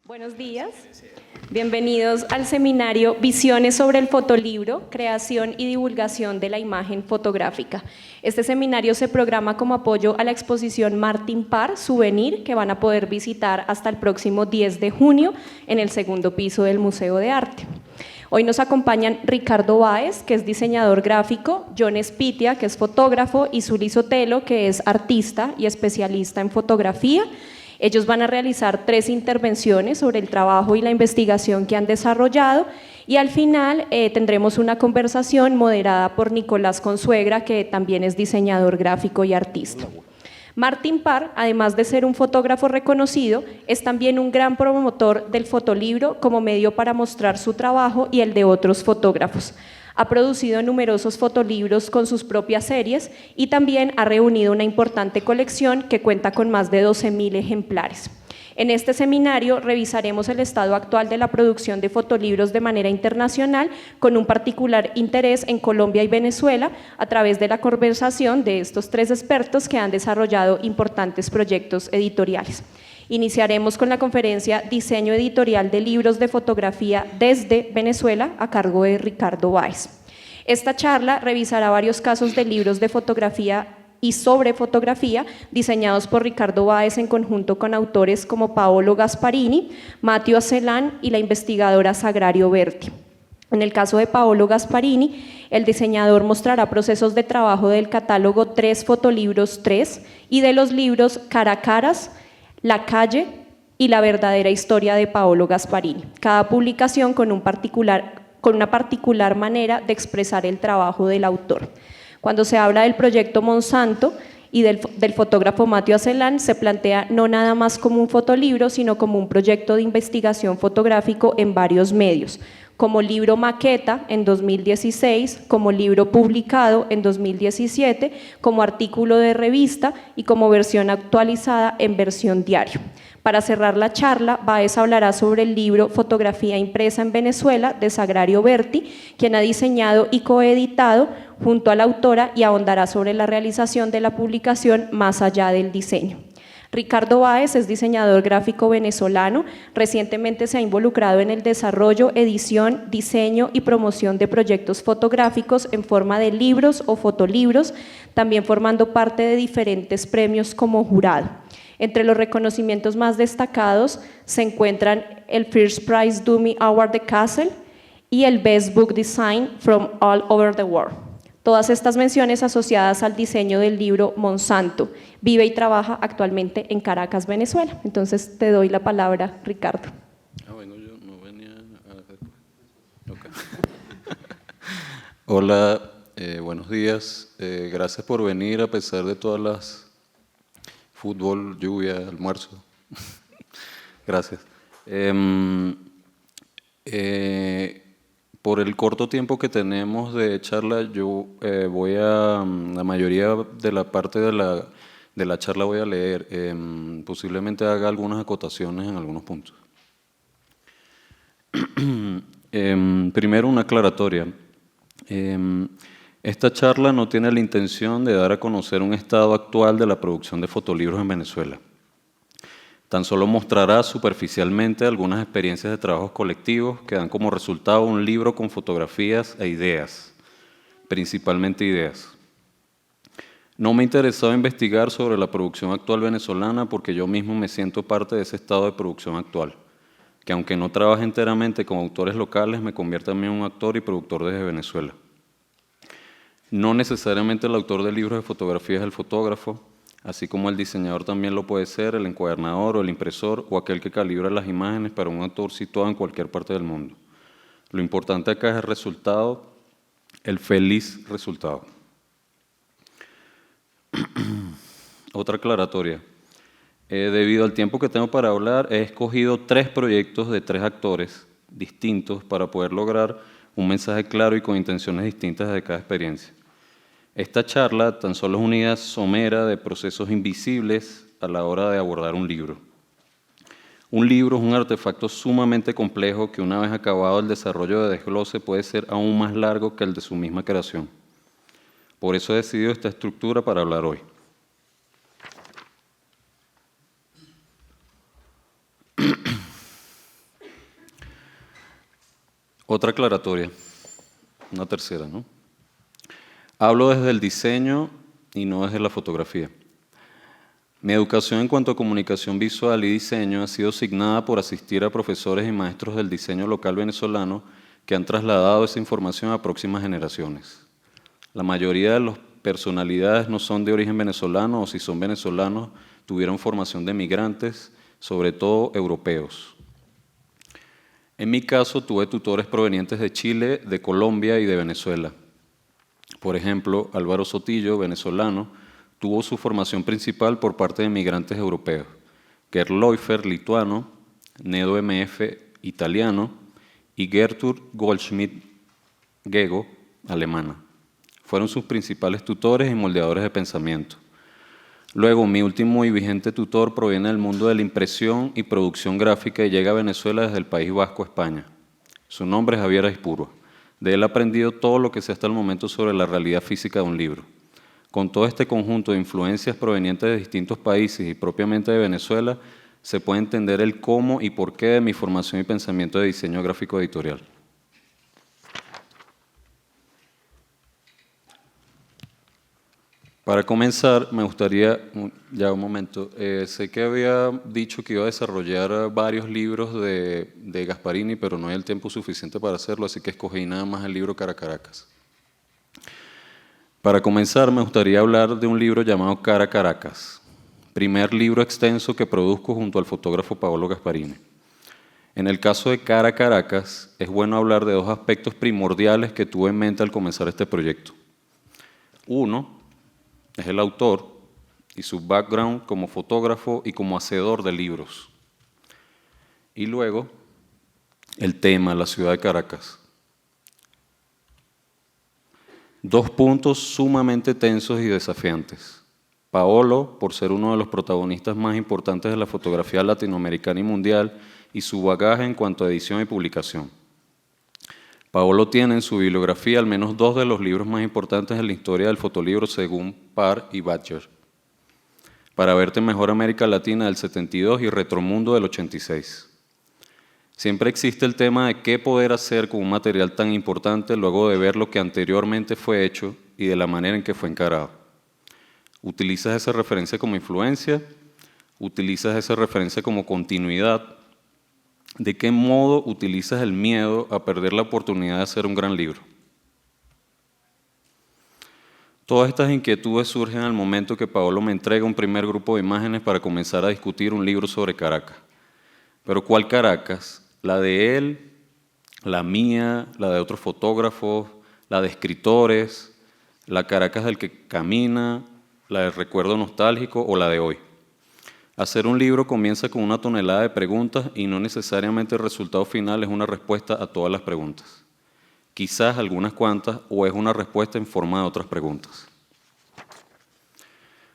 Buenos días, bienvenidos al seminario Visiones sobre el fotolibro, creación y divulgación de la imagen fotográfica. Este seminario se programa como apoyo a la exposición Martin Parr, Souvenir, que van a poder visitar hasta el próximo 10 de junio en el segundo piso del Museo de Arte. Hoy nos acompañan Ricardo Báez, que es diseñador gráfico, John Espitia, que es fotógrafo, y Zuli Sotelo, que es artista y especialista en fotografía. Ellos van a realizar 3 intervenciones sobre el trabajo y la investigación que han desarrollado y al final tendremos una conversación moderada por Nicolás Consuegra, que también es diseñador gráfico y artista. Martin Parr, además de ser un fotógrafo reconocido, es también un gran promotor del fotolibro como medio para mostrar su trabajo y el de otros fotógrafos. Ha producido numerosos fotolibros con sus propias series y también ha reunido una importante colección que cuenta con más de 12.000 ejemplares. En este seminario revisaremos el estado actual de la producción de fotolibros de manera internacional, con un particular interés en Colombia y Venezuela, a través de la conversación de estos 3 expertos que han desarrollado importantes proyectos editoriales. Iniciaremos con la conferencia Diseño editorial de libros de fotografía desde Venezuela, a cargo de Ricardo Báez. Esta charla revisará varios casos de libros de fotografía y sobre fotografía diseñados por Ricardo Báez en conjunto con autores como Paolo Gasparini, Matteo Acelán y la investigadora Sagrario Berti. En el caso de Paolo Gasparini, el diseñador mostrará procesos de trabajo del catálogo 3 Fotolibros 3 y de los libros Cara a Caras, La Calle y La verdadera historia de Paolo Gasparini, cada publicación con una particular manera de expresar el trabajo del autor. Cuando se habla del proyecto Monsanto y del fotógrafo Matteo Acelán, se plantea no nada más como un fotolibro, sino como un proyecto de investigación fotográfico en varios medios, como libro maqueta en 2016, como libro publicado en 2017, como artículo de revista y como versión actualizada en versión diario. Para cerrar la charla, Báez hablará sobre el libro Fotografía impresa en Venezuela de Sagrario Berti, quien ha diseñado y coeditado junto a la autora, y ahondará sobre la realización de la publicación más allá del diseño. Ricardo Báez es diseñador gráfico venezolano. Recientemente se ha involucrado en el desarrollo, edición, diseño y promoción de proyectos fotográficos en forma de libros o fotolibros, también formando parte de diferentes premios como jurado. Entre los reconocimientos más destacados se encuentran el First Prize Dummy Award de Kassel y el Best Book Design from All Over the World. Todas estas menciones asociadas al diseño del libro Monsanto. Vive y trabaja actualmente en Caracas, Venezuela. Entonces te doy la palabra, Ricardo. Bueno, yo no venía a hacer... Okay. Hola, buenos días. Gracias por venir a pesar de todas las fútbol, lluvia, almuerzo. Gracias. Por el corto tiempo que tenemos de charla, yo voy a, la mayoría de la parte de la charla voy a leer, posiblemente haga algunas acotaciones en algunos puntos. Primero, una aclaratoria. Esta charla no tiene la intención de dar a conocer un estado actual de la producción de fotolibros en Venezuela. Tan solo mostrará superficialmente algunas experiencias de trabajos colectivos que dan como resultado un libro con fotografías e ideas, principalmente ideas. No me interesaba investigar sobre la producción actual venezolana porque yo mismo me siento parte de ese estado de producción actual, que aunque no trabaje enteramente con autores locales, me convierte también en un actor y productor desde Venezuela. No necesariamente el autor de libros de fotografía es el fotógrafo, así como el diseñador también lo puede ser, el encuadernador o el impresor o aquel que calibra las imágenes para un autor situado en cualquier parte del mundo. Lo importante acá es el resultado, el feliz resultado. Otra aclaratoria. Debido al tiempo que tengo para hablar, he escogido 3 proyectos de 3 actores distintos para poder lograr un mensaje claro y con intenciones distintas de cada experiencia. Esta charla tan solo es una idea somera de procesos invisibles a la hora de abordar un libro. Un libro es un artefacto sumamente complejo que, una vez acabado el desarrollo de desglose, puede ser aún más largo que el de su misma creación. Por eso he decidido esta estructura para hablar hoy. Otra aclaratoria, una tercera, ¿no? Hablo desde el diseño y no desde la fotografía. Mi educación en cuanto a comunicación visual y diseño ha sido asignada por asistir a profesores y maestros del diseño local venezolano que han trasladado esa información a próximas generaciones. La mayoría de las personalidades no son de origen venezolano o si son venezolanos tuvieron formación de migrantes, sobre todo europeos. En mi caso tuve tutores provenientes de Chile, de Colombia y de Venezuela. Por ejemplo, Álvaro Sotillo, venezolano, tuvo su formación principal por parte de migrantes europeos. Gerd Leufer, lituano, Nedo MF, italiano, y Gertrud Goldschmidt-Gego, alemana. Fueron sus principales tutores y moldeadores de pensamiento. Luego, mi último y vigente tutor proviene del mundo de la impresión y producción gráfica y llega a Venezuela desde el País Vasco, España. Su nombre es Javier Aispurua. De él he aprendido todo lo que sé hasta el momento sobre la realidad física de un libro. Con todo este conjunto de influencias provenientes de distintos países y propiamente de Venezuela, se puede entender el cómo y por qué de mi formación y pensamiento de diseño gráfico editorial. Para comenzar, me gustaría, ya un momento, sé que había dicho que iba a desarrollar varios libros de Gasparini, pero no hay el tiempo suficiente para hacerlo, así que escogí nada más el libro Cara Caracas. Para comenzar, me gustaría hablar de un libro llamado Cara Caracas, primer libro extenso que produzco junto al fotógrafo Paolo Gasparini. En el caso de Cara Caracas, es bueno hablar de dos aspectos primordiales que tuve en mente al comenzar este proyecto. Uno es el autor y su background como fotógrafo y como hacedor de libros. Y luego, el tema, la ciudad de Caracas. Dos puntos sumamente tensos y desafiantes. Paolo, por ser uno de los protagonistas más importantes de la fotografía latinoamericana y mundial, y su bagaje en cuanto a edición y publicación. Paolo tiene en su bibliografía al menos dos de los libros más importantes en la historia del fotolibro según Parr y Badger. Para verte mejor América Latina del 72 y Retromundo del 86. Siempre existe el tema de qué poder hacer con un material tan importante luego de ver lo que anteriormente fue hecho y de la manera en que fue encarado. ¿Utilizas esa referencia como influencia? ¿Utilizas esa referencia como continuidad? ¿De qué modo utilizas el miedo a perder la oportunidad de hacer un gran libro? Todas estas inquietudes surgen al momento que Paolo me entrega un primer grupo de imágenes para comenzar a discutir un libro sobre Caracas. Pero ¿cuál Caracas? ¿La de él? ¿La mía? ¿La de otros fotógrafos? ¿La de escritores? ¿La Caracas del que camina? ¿La del recuerdo nostálgico o la de hoy? Hacer un libro comienza con una tonelada de preguntas y no necesariamente el resultado final es una respuesta a todas las preguntas. Quizás algunas cuantas o es una respuesta en forma de otras preguntas.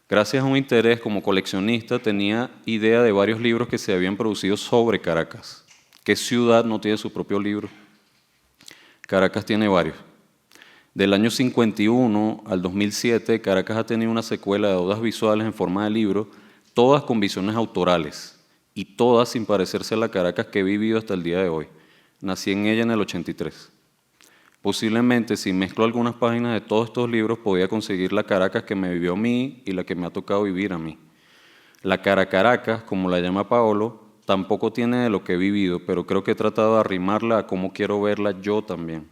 Gracias a un interés como coleccionista tenía idea de varios libros que se habían producido sobre Caracas. ¿Qué ciudad no tiene su propio libro? Caracas tiene varios. Del año 51 al 2007, Caracas ha tenido una secuela de odas visuales en forma de libro, todas con visiones autorales y todas sin parecerse a la Caracas que he vivido hasta el día de hoy. Nací en ella en el 83. Posiblemente, si mezclo algunas páginas de todos estos libros, podía conseguir la Caracas que me vivió a mí y la que me ha tocado vivir a mí. La Cara Caracas, como la llama Paolo, tampoco tiene de lo que he vivido, pero creo que he tratado de arrimarla a cómo quiero verla yo también.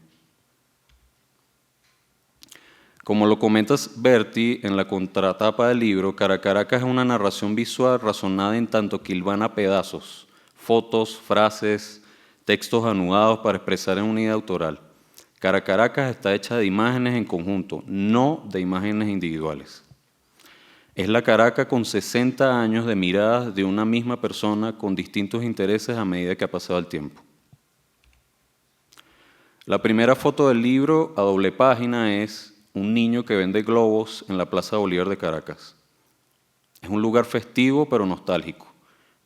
Como lo comentas Berti en la contratapa del libro, Cara Caracas es una narración visual razonada en tanto que hilvana pedazos, fotos, frases, textos anudados para expresar en una idea autoral. Cara Caracas está hecha de imágenes en conjunto, no de imágenes individuales. Es la Caracas con 60 años de miradas de una misma persona con distintos intereses a medida que ha pasado el tiempo. La primera foto del libro, a doble página, es un niño que vende globos en la Plaza Bolívar de Caracas. Es un lugar festivo pero nostálgico.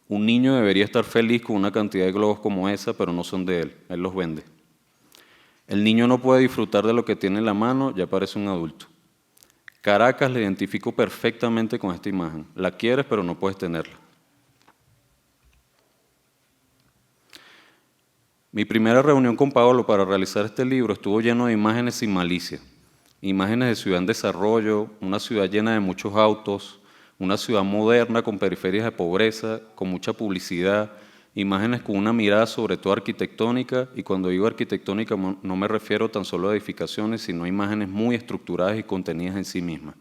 Un niño debería estar feliz con una cantidad de globos como esa, pero no son de él, él los vende. El niño no puede disfrutar de lo que tiene en la mano, ya parece un adulto. Caracas la identifico perfectamente con esta imagen. La quieres, pero no puedes tenerla. Mi primera reunión con Paolo para realizar este libro estuvo lleno de imágenes sin malicia. Imágenes de ciudad en desarrollo, una ciudad llena de muchos autos, una ciudad moderna con periferias de pobreza, con mucha publicidad, imágenes con una mirada sobre todo arquitectónica, y cuando digo arquitectónica no me refiero tan solo a edificaciones, sino a imágenes muy estructuradas y contenidas en sí mismas.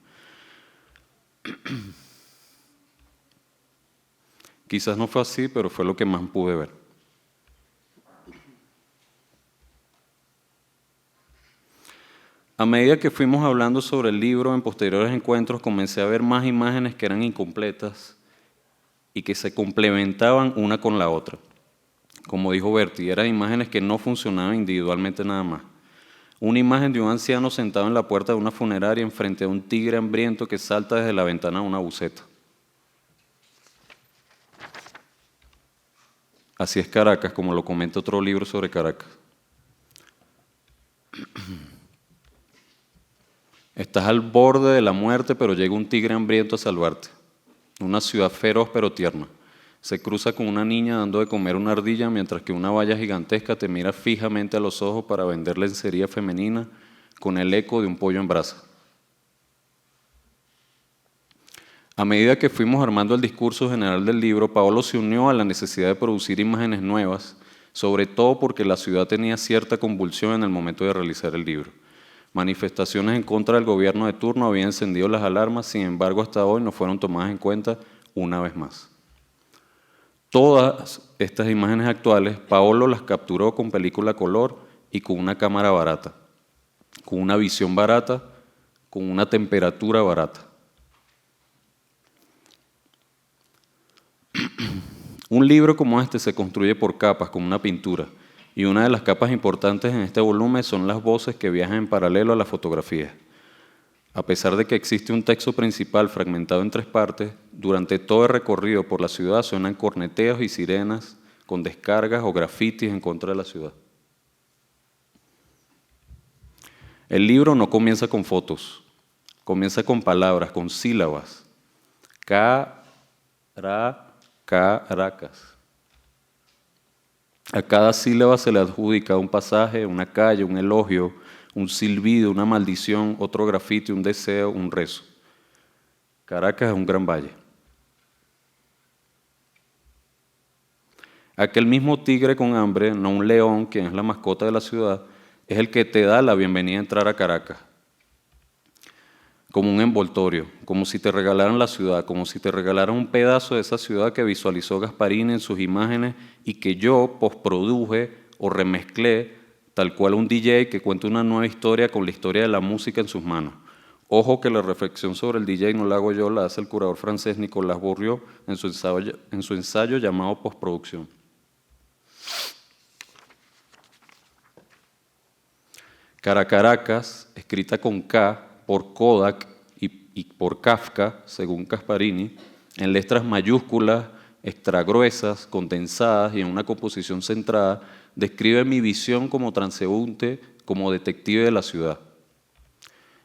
Quizás no fue así, pero fue lo que más pude ver. A medida que fuimos hablando sobre el libro, en posteriores encuentros comencé a ver más imágenes que eran incompletas y que se complementaban una con la otra. Como dijo Bertie, eran imágenes que no funcionaban individualmente nada más. Una imagen de un anciano sentado en la puerta de una funeraria enfrente a un tigre hambriento que salta desde la ventana de una buceta. Así es Caracas, como lo comenta otro libro sobre Caracas. Estás al borde de la muerte, pero llega un tigre hambriento a salvarte. Una ciudad feroz pero tierna. Se cruza con una niña dando de comer una ardilla, mientras que una valla gigantesca te mira fijamente a los ojos para vender lencería femenina con el eco de un pollo en brasa. A medida que fuimos armando el discurso general del libro, Paolo se unió a la necesidad de producir imágenes nuevas, sobre todo porque la ciudad tenía cierta convulsión en el momento de realizar el libro. Manifestaciones en contra del gobierno de turno habían encendido las alarmas, sin embargo hasta hoy no fueron tomadas en cuenta una vez más. Todas estas imágenes actuales, Paolo las capturó con película color y con una cámara barata, con una visión barata, con una temperatura barata. Un libro como este se construye por capas, como una pintura, y una de las capas importantes en este volumen son las voces que viajan en paralelo a la fotografía. A pesar de que existe un texto principal fragmentado en 3 partes, durante todo el recorrido por la ciudad suenan corneteos y sirenas con descargas o grafitis en contra de la ciudad. El libro no comienza con fotos, comienza con palabras, con sílabas. Caracas. A cada sílaba se le adjudica un pasaje, una calle, un elogio, un silbido, una maldición, otro grafiti, un deseo, un rezo. Caracas es un gran valle. Aquel mismo tigre con hambre, no un león, quien es la mascota de la ciudad, es el que te da la bienvenida a entrar a Caracas. Como un envoltorio, como si te regalaran la ciudad, como si te regalaran un pedazo de esa ciudad que visualizó Gasparini en sus imágenes y que yo postproduje o remezclé, tal cual un DJ que cuenta una nueva historia con la historia de la música en sus manos. Ojo que la reflexión sobre el DJ no la hago yo, la hace el curador francés Nicolas Bourriaud en su ensayo llamado Postproducción. Caracas, escrita con K, por Kodak y por Kafka, según Gasparini, en letras mayúsculas, extra gruesas, condensadas y en una composición centrada, describe mi visión como transeúnte, como detective de la ciudad.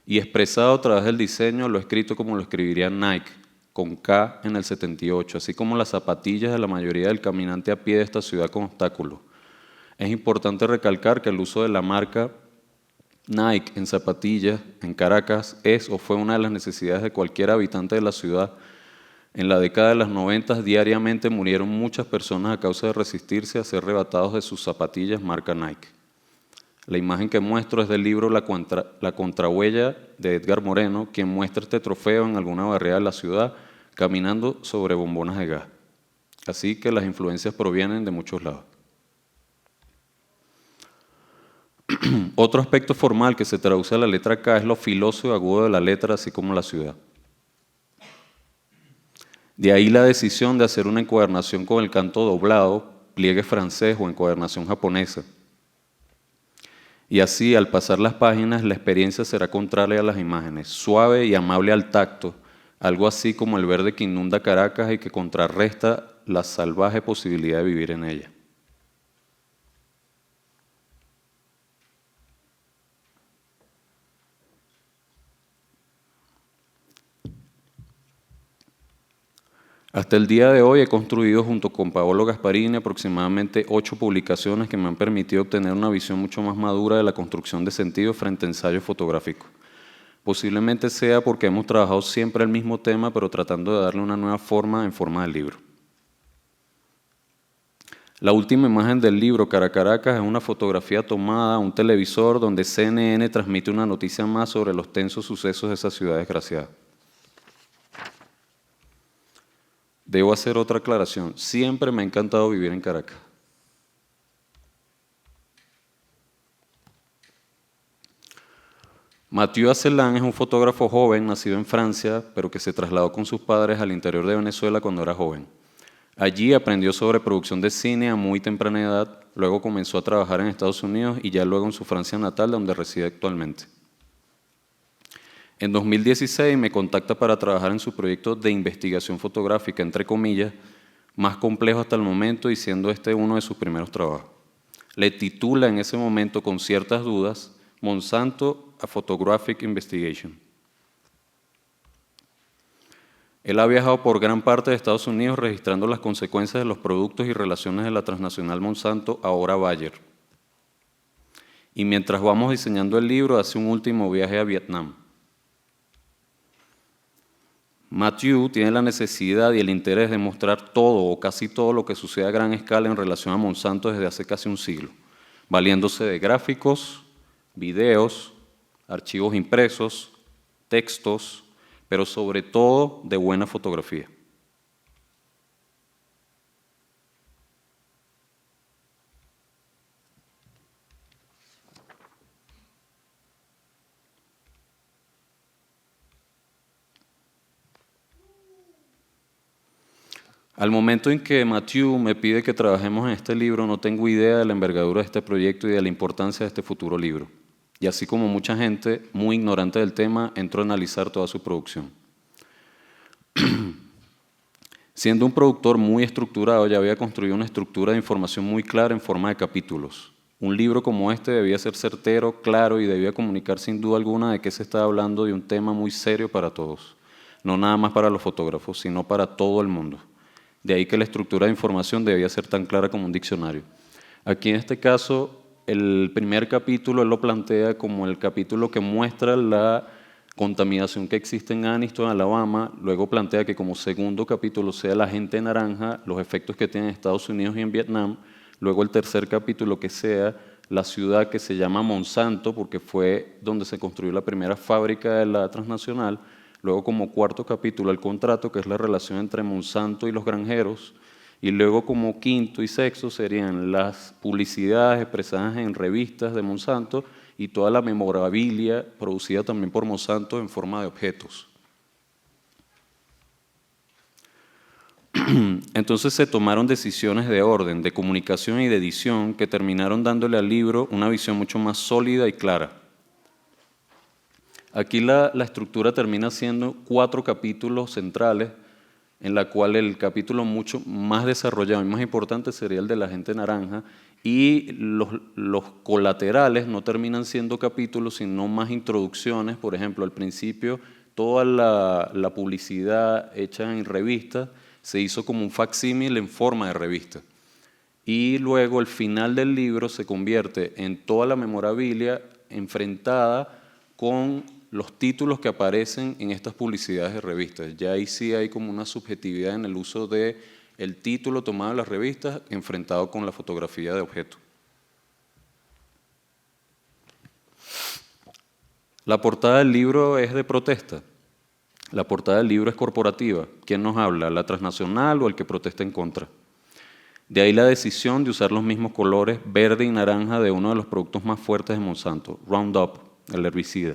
Y expresado a través del diseño, lo he escrito como lo escribiría Nike, con K en el 78, así como las zapatillas de la mayoría del caminante a pie de esta ciudad con obstáculos. Es importante recalcar que el uso de la marca Nike en zapatillas en Caracas es o fue una de las necesidades de cualquier habitante de la ciudad. En la década de los 90 diariamente murieron muchas personas a causa de resistirse a ser arrebatados de sus zapatillas marca Nike. La imagen que muestro es del libro La contrahuella de Edgar Moreno, quien muestra este trofeo en alguna barriada de la ciudad caminando sobre bombonas de gas. Así que las influencias provienen de muchos lados. Otro aspecto formal que se traduce a la letra K es lo filoso y agudo de la letra, así como la ciudad. De ahí la decisión de hacer una encuadernación con el canto doblado, pliegue francés o encuadernación japonesa. Y así, al pasar las páginas, la experiencia será contraria a las imágenes, suave y amable al tacto, algo así como el verde que inunda Caracas y que contrarresta la salvaje posibilidad de vivir en ella. Hasta el día de hoy he construido junto con Paolo Gasparini aproximadamente 8 publicaciones que me han permitido obtener una visión mucho más madura de la construcción de sentido frente a ensayos fotográficos. Posiblemente sea porque hemos trabajado siempre el mismo tema, pero tratando de darle una nueva forma en forma de libro. La última imagen del libro, Caracas, es una fotografía tomada a un televisor donde CNN transmite una noticia más sobre los tensos sucesos de esa ciudad desgraciada. Debo hacer otra aclaración. Siempre me ha encantado vivir en Caracas. Mathieu Acelán es un fotógrafo joven, nacido en Francia, pero que se trasladó con sus padres al interior de Venezuela cuando era joven. Allí aprendió sobre producción de cine a muy temprana edad, luego comenzó a trabajar en Estados Unidos y ya luego en su Francia natal, donde reside actualmente. En 2016 me contacta para trabajar en su proyecto de investigación fotográfica, entre comillas, más complejo hasta el momento y siendo este uno de sus primeros trabajos. Le titula en ese momento, con ciertas dudas, Monsanto, a Photographic Investigation. Él ha viajado por gran parte de Estados Unidos registrando las consecuencias de los productos y relaciones de la transnacional Monsanto, ahora Bayer. Y mientras vamos diseñando el libro, hace un último viaje a Vietnam. Mathieu tiene la necesidad y el interés de mostrar todo o casi todo lo que sucede a gran escala en relación a Monsanto desde hace casi un siglo, valiéndose de gráficos, videos, archivos impresos, textos, pero sobre todo de buena fotografía. Al momento en que Mathieu me pide que trabajemos en este libro, no tengo idea de la envergadura de este proyecto y de la importancia de este futuro libro. Y así como mucha gente muy ignorante del tema, entro a analizar toda su producción. Siendo un productor muy estructurado, ya había construido una estructura de información muy clara en forma de capítulos. Un libro como este debía ser certero, claro y debía comunicar sin duda alguna de que se estaba hablando de un tema muy serio para todos. No nada más para los fotógrafos, sino para todo el mundo. De ahí que la estructura de información debía ser tan clara como un diccionario. Aquí en este caso, el primer capítulo él lo plantea como el capítulo que muestra la contaminación que existe en Anniston, Alabama. Luego plantea que como segundo capítulo sea la gente naranja, los efectos que tiene en Estados Unidos y en Vietnam. Luego el tercer capítulo que sea la ciudad que se llama Monsanto, porque fue donde se construyó la primera fábrica de la transnacional. Luego como cuarto capítulo el contrato, que es la relación entre Monsanto y los granjeros, y luego como quinto y sexto serían las publicidades expresadas en revistas de Monsanto y toda la memorabilia producida también por Monsanto en forma de objetos. Entonces se tomaron decisiones de orden, de comunicación y de edición que terminaron dándole al libro una visión mucho más sólida y clara. Aquí la estructura termina siendo 4 capítulos centrales, en la cual el capítulo mucho más desarrollado y más importante sería el de la gente naranja, y los colaterales no terminan siendo capítulos, sino más introducciones. Por ejemplo, al principio, toda la publicidad hecha en revistas se hizo como un facsímil en forma de revista. Y luego el final del libro se convierte en toda la memorabilia enfrentada con los títulos que aparecen en estas publicidades de revistas. Ya ahí sí hay como una subjetividad en el uso del título tomado en las revistas enfrentado con la fotografía de objeto. La portada del libro es de protesta. La portada del libro es corporativa. ¿Quién nos habla? ¿La transnacional o el que protesta en contra? De ahí la decisión de usar los mismos colores verde y naranja de uno de los productos más fuertes de Monsanto, Roundup, el herbicida,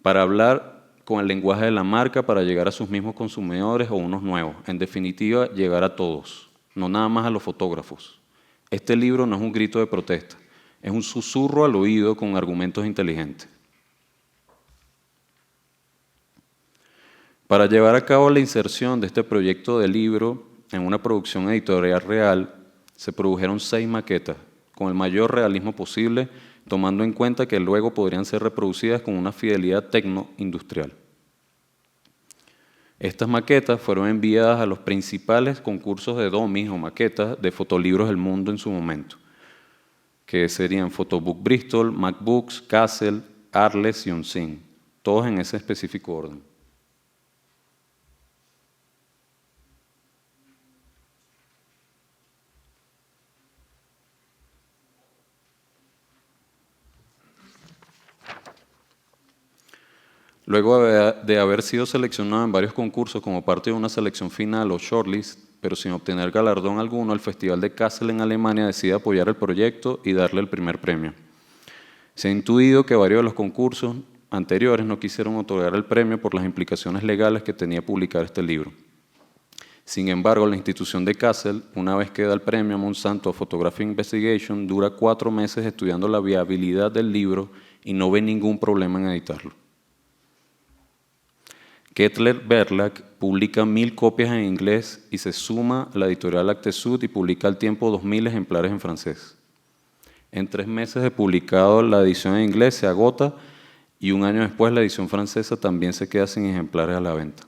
para hablar con el lenguaje de la marca, para llegar a sus mismos consumidores o unos nuevos. En definitiva, llegar a todos, no nada más a los fotógrafos. Este libro no es un grito de protesta, es un susurro al oído con argumentos inteligentes. Para llevar a cabo la inserción de este proyecto de libro en una producción editorial real, se produjeron 6 maquetas, con el mayor realismo posible, tomando en cuenta que luego podrían ser reproducidas con una fidelidad tecno-industrial. Estas maquetas fueron enviadas a los principales concursos de dummies o maquetas de fotolibros del mundo en su momento, que serían Photobook Bristol, MacBooks, Castle, Arles y Unseen, todos en ese específico orden. Luego de haber sido seleccionado en varios concursos como parte de una selección final o shortlist, pero sin obtener galardón alguno, el Festival de Kassel en Alemania decide apoyar el proyecto y darle el primer premio. Se ha intuido que varios de los concursos anteriores no quisieron otorgar el premio por las implicaciones legales que tenía publicar este libro. Sin embargo, la institución de Kassel, una vez que da el premio a Monsanto a Photographic Investigation, dura 4 meses estudiando la viabilidad del libro y no ve ningún problema en editarlo. Kettler Verlag publica 1000 copias en inglés y se suma a la editorial Actes-Sud y publica al tiempo 2000 ejemplares en francés. En 3 meses de publicado, la edición en inglés se agota y 1 año después la edición francesa también se queda sin ejemplares a la venta.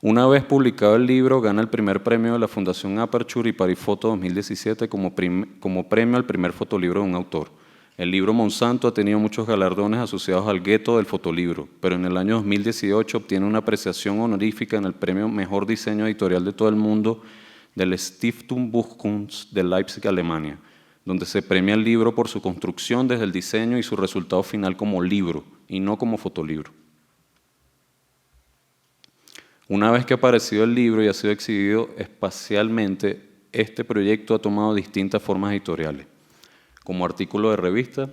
Una vez publicado el libro, gana el primer premio de la Fundación Aperture y Paris Photo 2017 como premio al primer fotolibro de un autor. El libro Monsanto ha tenido muchos galardones asociados al gueto del fotolibro, pero en el año 2018 obtiene una apreciación honorífica en el premio Mejor Diseño Editorial de todo el mundo del Stiftung Buchkunst de Leipzig, Alemania, donde se premia el libro por su construcción desde el diseño y su resultado final como libro, y no como fotolibro. Una vez que ha aparecido el libro y ha sido exhibido espacialmente, este proyecto ha tomado distintas formas editoriales, como artículo de revista,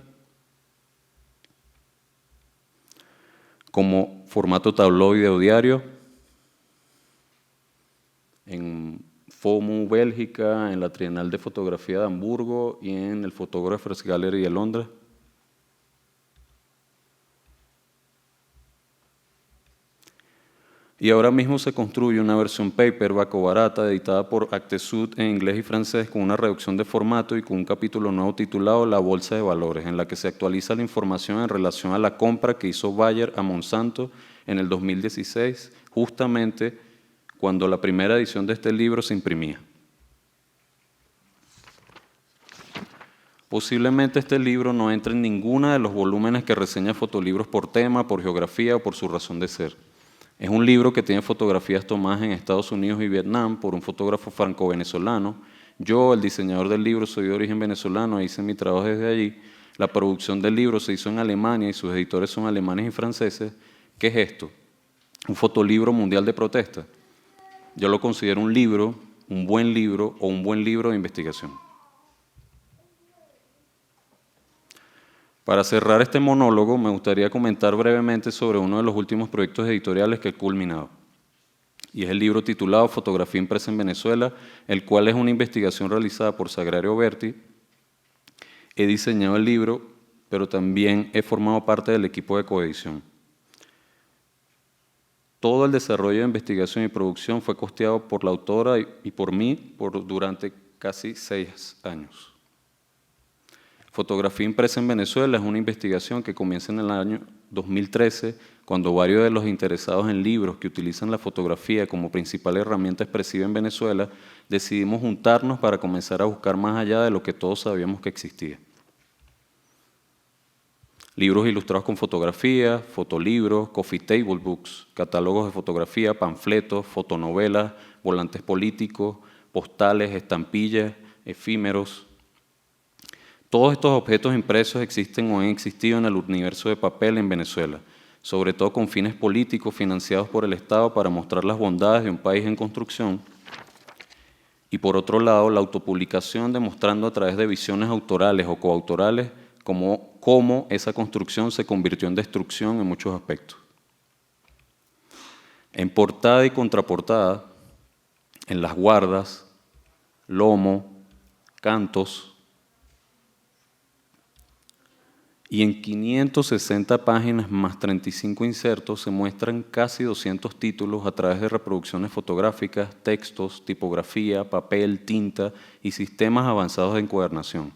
como formato tabloide o diario, en FOMU Bélgica, en la Trienal de Fotografía de Hamburgo y en el Photographers Gallery de Londres. Y ahora mismo se construye una versión paperback o barata, editada por Actes-Sud en inglés y francés, con una reducción de formato y con un capítulo nuevo titulado La Bolsa de Valores, en la que se actualiza la información en relación a la compra que hizo Bayer a Monsanto en el 2016, justamente cuando la primera edición de este libro se imprimía. Posiblemente este libro no entre en ninguno de los volúmenes que reseña fotolibros por tema, por geografía o por su razón de ser. Es un libro que tiene fotografías tomadas en Estados Unidos y Vietnam por un fotógrafo franco-venezolano. Yo, el diseñador del libro, soy de origen venezolano, hice mi trabajo desde allí. La producción del libro se hizo en Alemania y sus editores son alemanes y franceses. ¿Qué es esto? Un fotolibro mundial de protesta. Yo lo considero un libro, un buen libro o un buen libro de investigación. Para cerrar este monólogo, me gustaría comentar brevemente sobre uno de los últimos proyectos editoriales que he culminado. Y es el libro titulado Fotografía impresa en Venezuela, el cual es una investigación realizada por Sagrario Berti. He diseñado el libro, pero también he formado parte del equipo de coedición. Todo el desarrollo de investigación y producción fue costeado por la autora y por mí durante casi 6 años. Fotografía impresa en Venezuela es una investigación que comienza en el año 2013, cuando varios de los interesados en libros que utilizan la fotografía como principal herramienta expresiva en Venezuela, decidimos juntarnos para comenzar a buscar más allá de lo que todos sabíamos que existía. Libros ilustrados con fotografía, fotolibros, coffee table books, catálogos de fotografía, panfletos, fotonovelas, volantes políticos, postales, estampillas, efímeros. Todos estos objetos impresos existen o han existido en el universo de papel en Venezuela, sobre todo con fines políticos financiados por el Estado para mostrar las bondades de un país en construcción. Y por otro lado, la autopublicación demostrando a través de visiones autorales o coautorales cómo esa construcción se convirtió en destrucción en muchos aspectos. En portada y contraportada, en las guardas, lomo, cantos y en 560 páginas más 35 insertos se muestran casi 200 títulos a través de reproducciones fotográficas, textos, tipografía, papel, tinta y sistemas avanzados de encuadernación.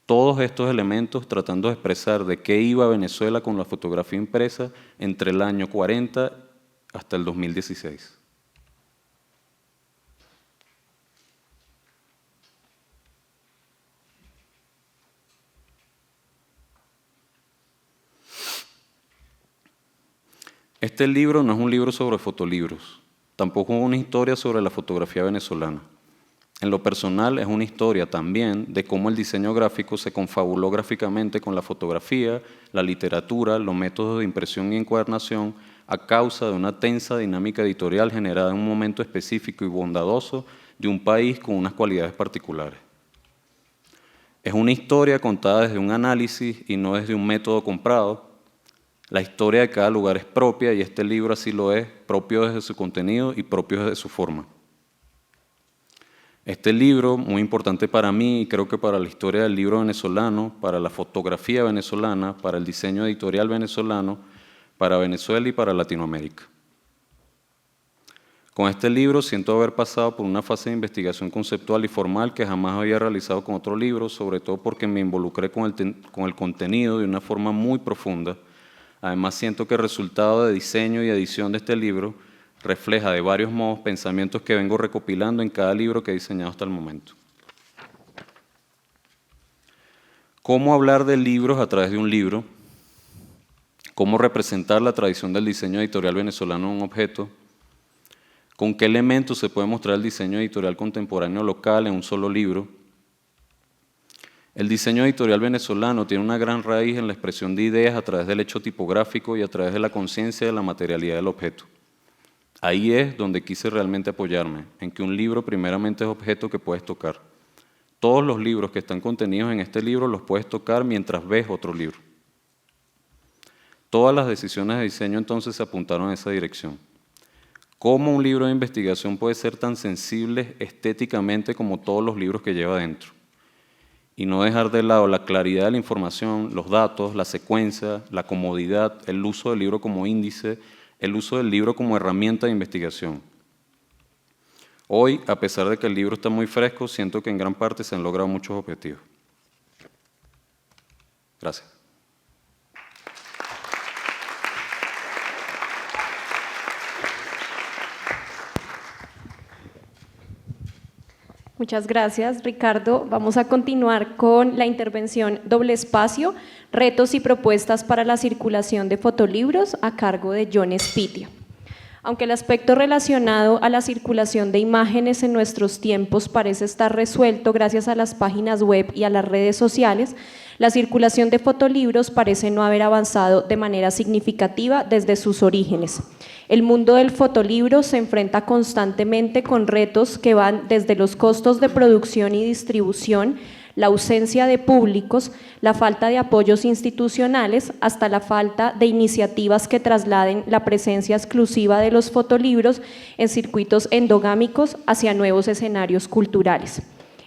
Todos estos elementos tratando de expresar de qué iba Venezuela con la fotografía impresa entre el año 40 hasta el 2016. Este libro no es un libro sobre fotolibros, tampoco es una historia sobre la fotografía venezolana. En lo personal es una historia también de cómo el diseño gráfico se confabuló gráficamente con la fotografía, la literatura, los métodos de impresión y encuadernación a causa de una tensa dinámica editorial generada en un momento específico y bondadoso de un país con unas cualidades particulares. Es una historia contada desde un análisis y no desde un método comprado. La historia de cada lugar es propia y este libro así lo es, propio desde su contenido y propio desde su forma. Este libro, muy importante para mí y creo que para la historia del libro venezolano, para la fotografía venezolana, para el diseño editorial venezolano, para Venezuela y para Latinoamérica. Con este libro siento haber pasado por una fase de investigación conceptual y formal que jamás había realizado con otro libro, sobre todo porque me involucré con el contenido de una forma muy profunda. Además, siento que el resultado de diseño y edición de este libro refleja de varios modos pensamientos que vengo recopilando en cada libro que he diseñado hasta el momento. ¿Cómo hablar de libros a través de un libro? ¿Cómo representar la tradición del diseño editorial venezolano en un objeto? ¿Con qué elementos se puede mostrar el diseño editorial contemporáneo local en un solo libro? El diseño editorial venezolano tiene una gran raíz en la expresión de ideas a través del hecho tipográfico y a través de la conciencia de la materialidad del objeto. Ahí es donde quise realmente apoyarme, en que un libro primeramente es objeto que puedes tocar. Todos los libros que están contenidos en este libro los puedes tocar mientras ves otro libro. Todas las decisiones de diseño entonces se apuntaron a esa dirección. ¿Cómo un libro de investigación puede ser tan sensible estéticamente como todos los libros que lleva dentro? Y no dejar de lado la claridad de la información, los datos, la secuencia, la comodidad, el uso del libro como índice, el uso del libro como herramienta de investigación. Hoy, a pesar de que el libro está muy fresco, siento que en gran parte se han logrado muchos objetivos. Gracias. Muchas gracias, Ricardo. Vamos a continuar con la intervención Doble Espacio, retos y propuestas para la circulación de fotolibros a cargo de John Spitia. Aunque el aspecto relacionado a la circulación de imágenes en nuestros tiempos parece estar resuelto gracias a las páginas web y a las redes sociales, la circulación de fotolibros parece no haber avanzado de manera significativa desde sus orígenes. El mundo del fotolibro se enfrenta constantemente con retos que van desde los costos de producción y distribución, la ausencia de públicos, la falta de apoyos institucionales, hasta la falta de iniciativas que trasladen la presencia exclusiva de los fotolibros en circuitos endogámicos hacia nuevos escenarios culturales.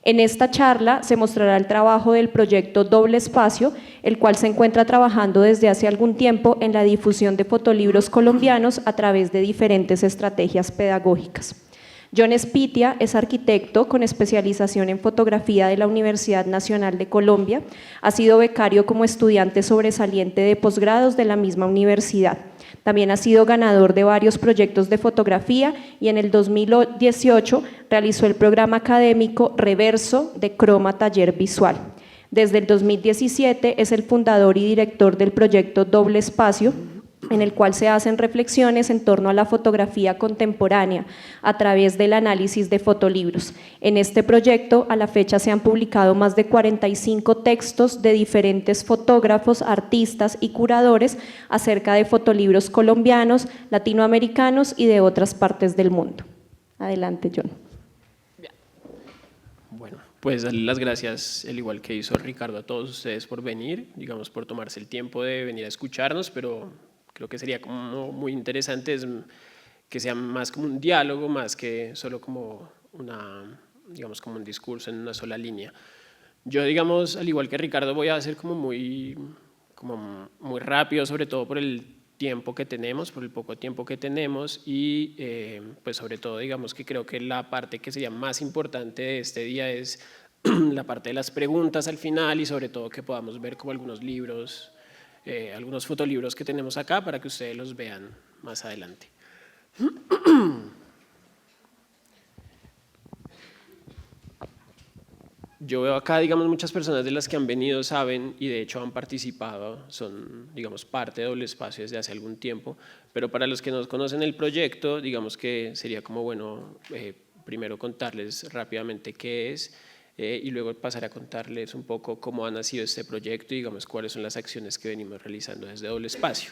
En esta charla se mostrará el trabajo del proyecto Doble Espacio, el cual se encuentra trabajando desde hace algún tiempo en la difusión de fotolibros colombianos a través de diferentes estrategias pedagógicas. John Spitia es arquitecto con especialización en fotografía de la Universidad Nacional de Colombia. Ha sido becario como estudiante sobresaliente de posgrados de la misma universidad. También ha sido ganador de varios proyectos de fotografía y en el 2018 realizó el programa académico Reverso de Croma Taller Visual. Desde el 2017 es el fundador y director del proyecto Doble Espacio, en el cual se hacen reflexiones en torno a la fotografía contemporánea a través del análisis de fotolibros. En este proyecto, a la fecha, se han publicado más de 45 textos de diferentes fotógrafos, artistas y curadores acerca de fotolibros colombianos, latinoamericanos y de otras partes del mundo. Adelante, John. Bueno, pues darle las gracias, al igual que hizo Ricardo, a todos ustedes por venir, digamos, por tomarse el tiempo de venir a escucharnos, pero creo que sería como muy interesante que sea más como un diálogo, más que solo como digamos, como un discurso en una sola línea. Yo, digamos, al igual que Ricardo, voy a ser como como muy rápido, sobre todo por el tiempo que tenemos, por el poco tiempo que tenemos y pues sobre todo digamos que creo que la parte que sería más importante de este día es la parte de las preguntas al final y sobre todo que podamos ver como algunos libros, algunos fotolibros que tenemos acá para que ustedes los vean más adelante. Yo veo acá, digamos, muchas personas de las que han venido saben y de hecho han participado, son, digamos, parte de Doble Espacio desde hace algún tiempo, pero para los que no conocen el proyecto, digamos que sería como bueno primero contarles rápidamente qué es y luego pasar a contarles un poco cómo ha nacido este proyecto y, digamos, cuáles son las acciones que venimos realizando desde Doble Espacio.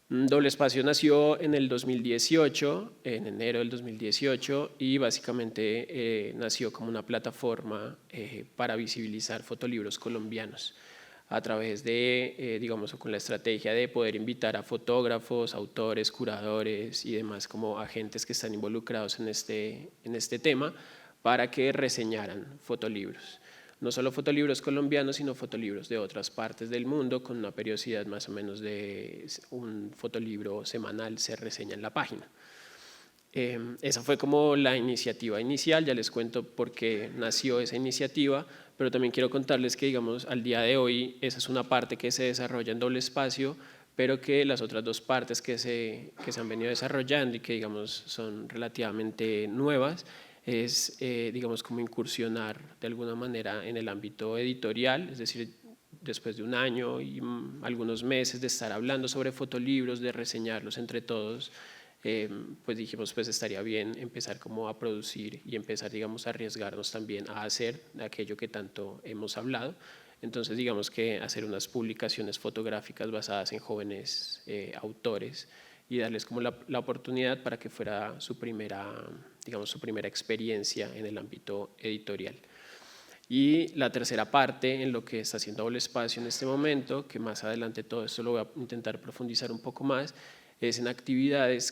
Doble Espacio nació en el 2018, en enero del 2018, y básicamente nació como una plataforma para visibilizar fotolibros colombianos a través de, digamos, con la estrategia de poder invitar a fotógrafos, autores, curadores y demás como agentes que están involucrados en este tema para que reseñaran fotolibros. No solo fotolibros colombianos, sino fotolibros de otras partes del mundo, con una periodicidad más o menos de un fotolibro semanal se reseña en la página. Esa fue como la iniciativa inicial, ya les cuento por qué nació esa iniciativa, pero también quiero contarles que, digamos, al día de hoy esa es una parte que se desarrolla en Doble Espacio, pero que las otras dos partes que se han venido desarrollando y que, digamos, son relativamente nuevas, es, digamos, como incursionar de alguna manera en el ámbito editorial, es decir, después de un año y algunos meses de estar hablando sobre fotolibros, de reseñarlos entre todos, pues dijimos, pues estaría bien empezar como a producir y empezar, digamos, a arriesgarnos también a hacer aquello que tanto hemos hablado. Entonces, digamos que hacer unas publicaciones fotográficas basadas en jóvenes autores y darles como la oportunidad para que fuera su primera, digamos, su primera experiencia en el ámbito editorial. Y la tercera parte en lo que está haciendo Doble Espacio en este momento, que más adelante todo esto lo voy a intentar profundizar un poco más, es en actividades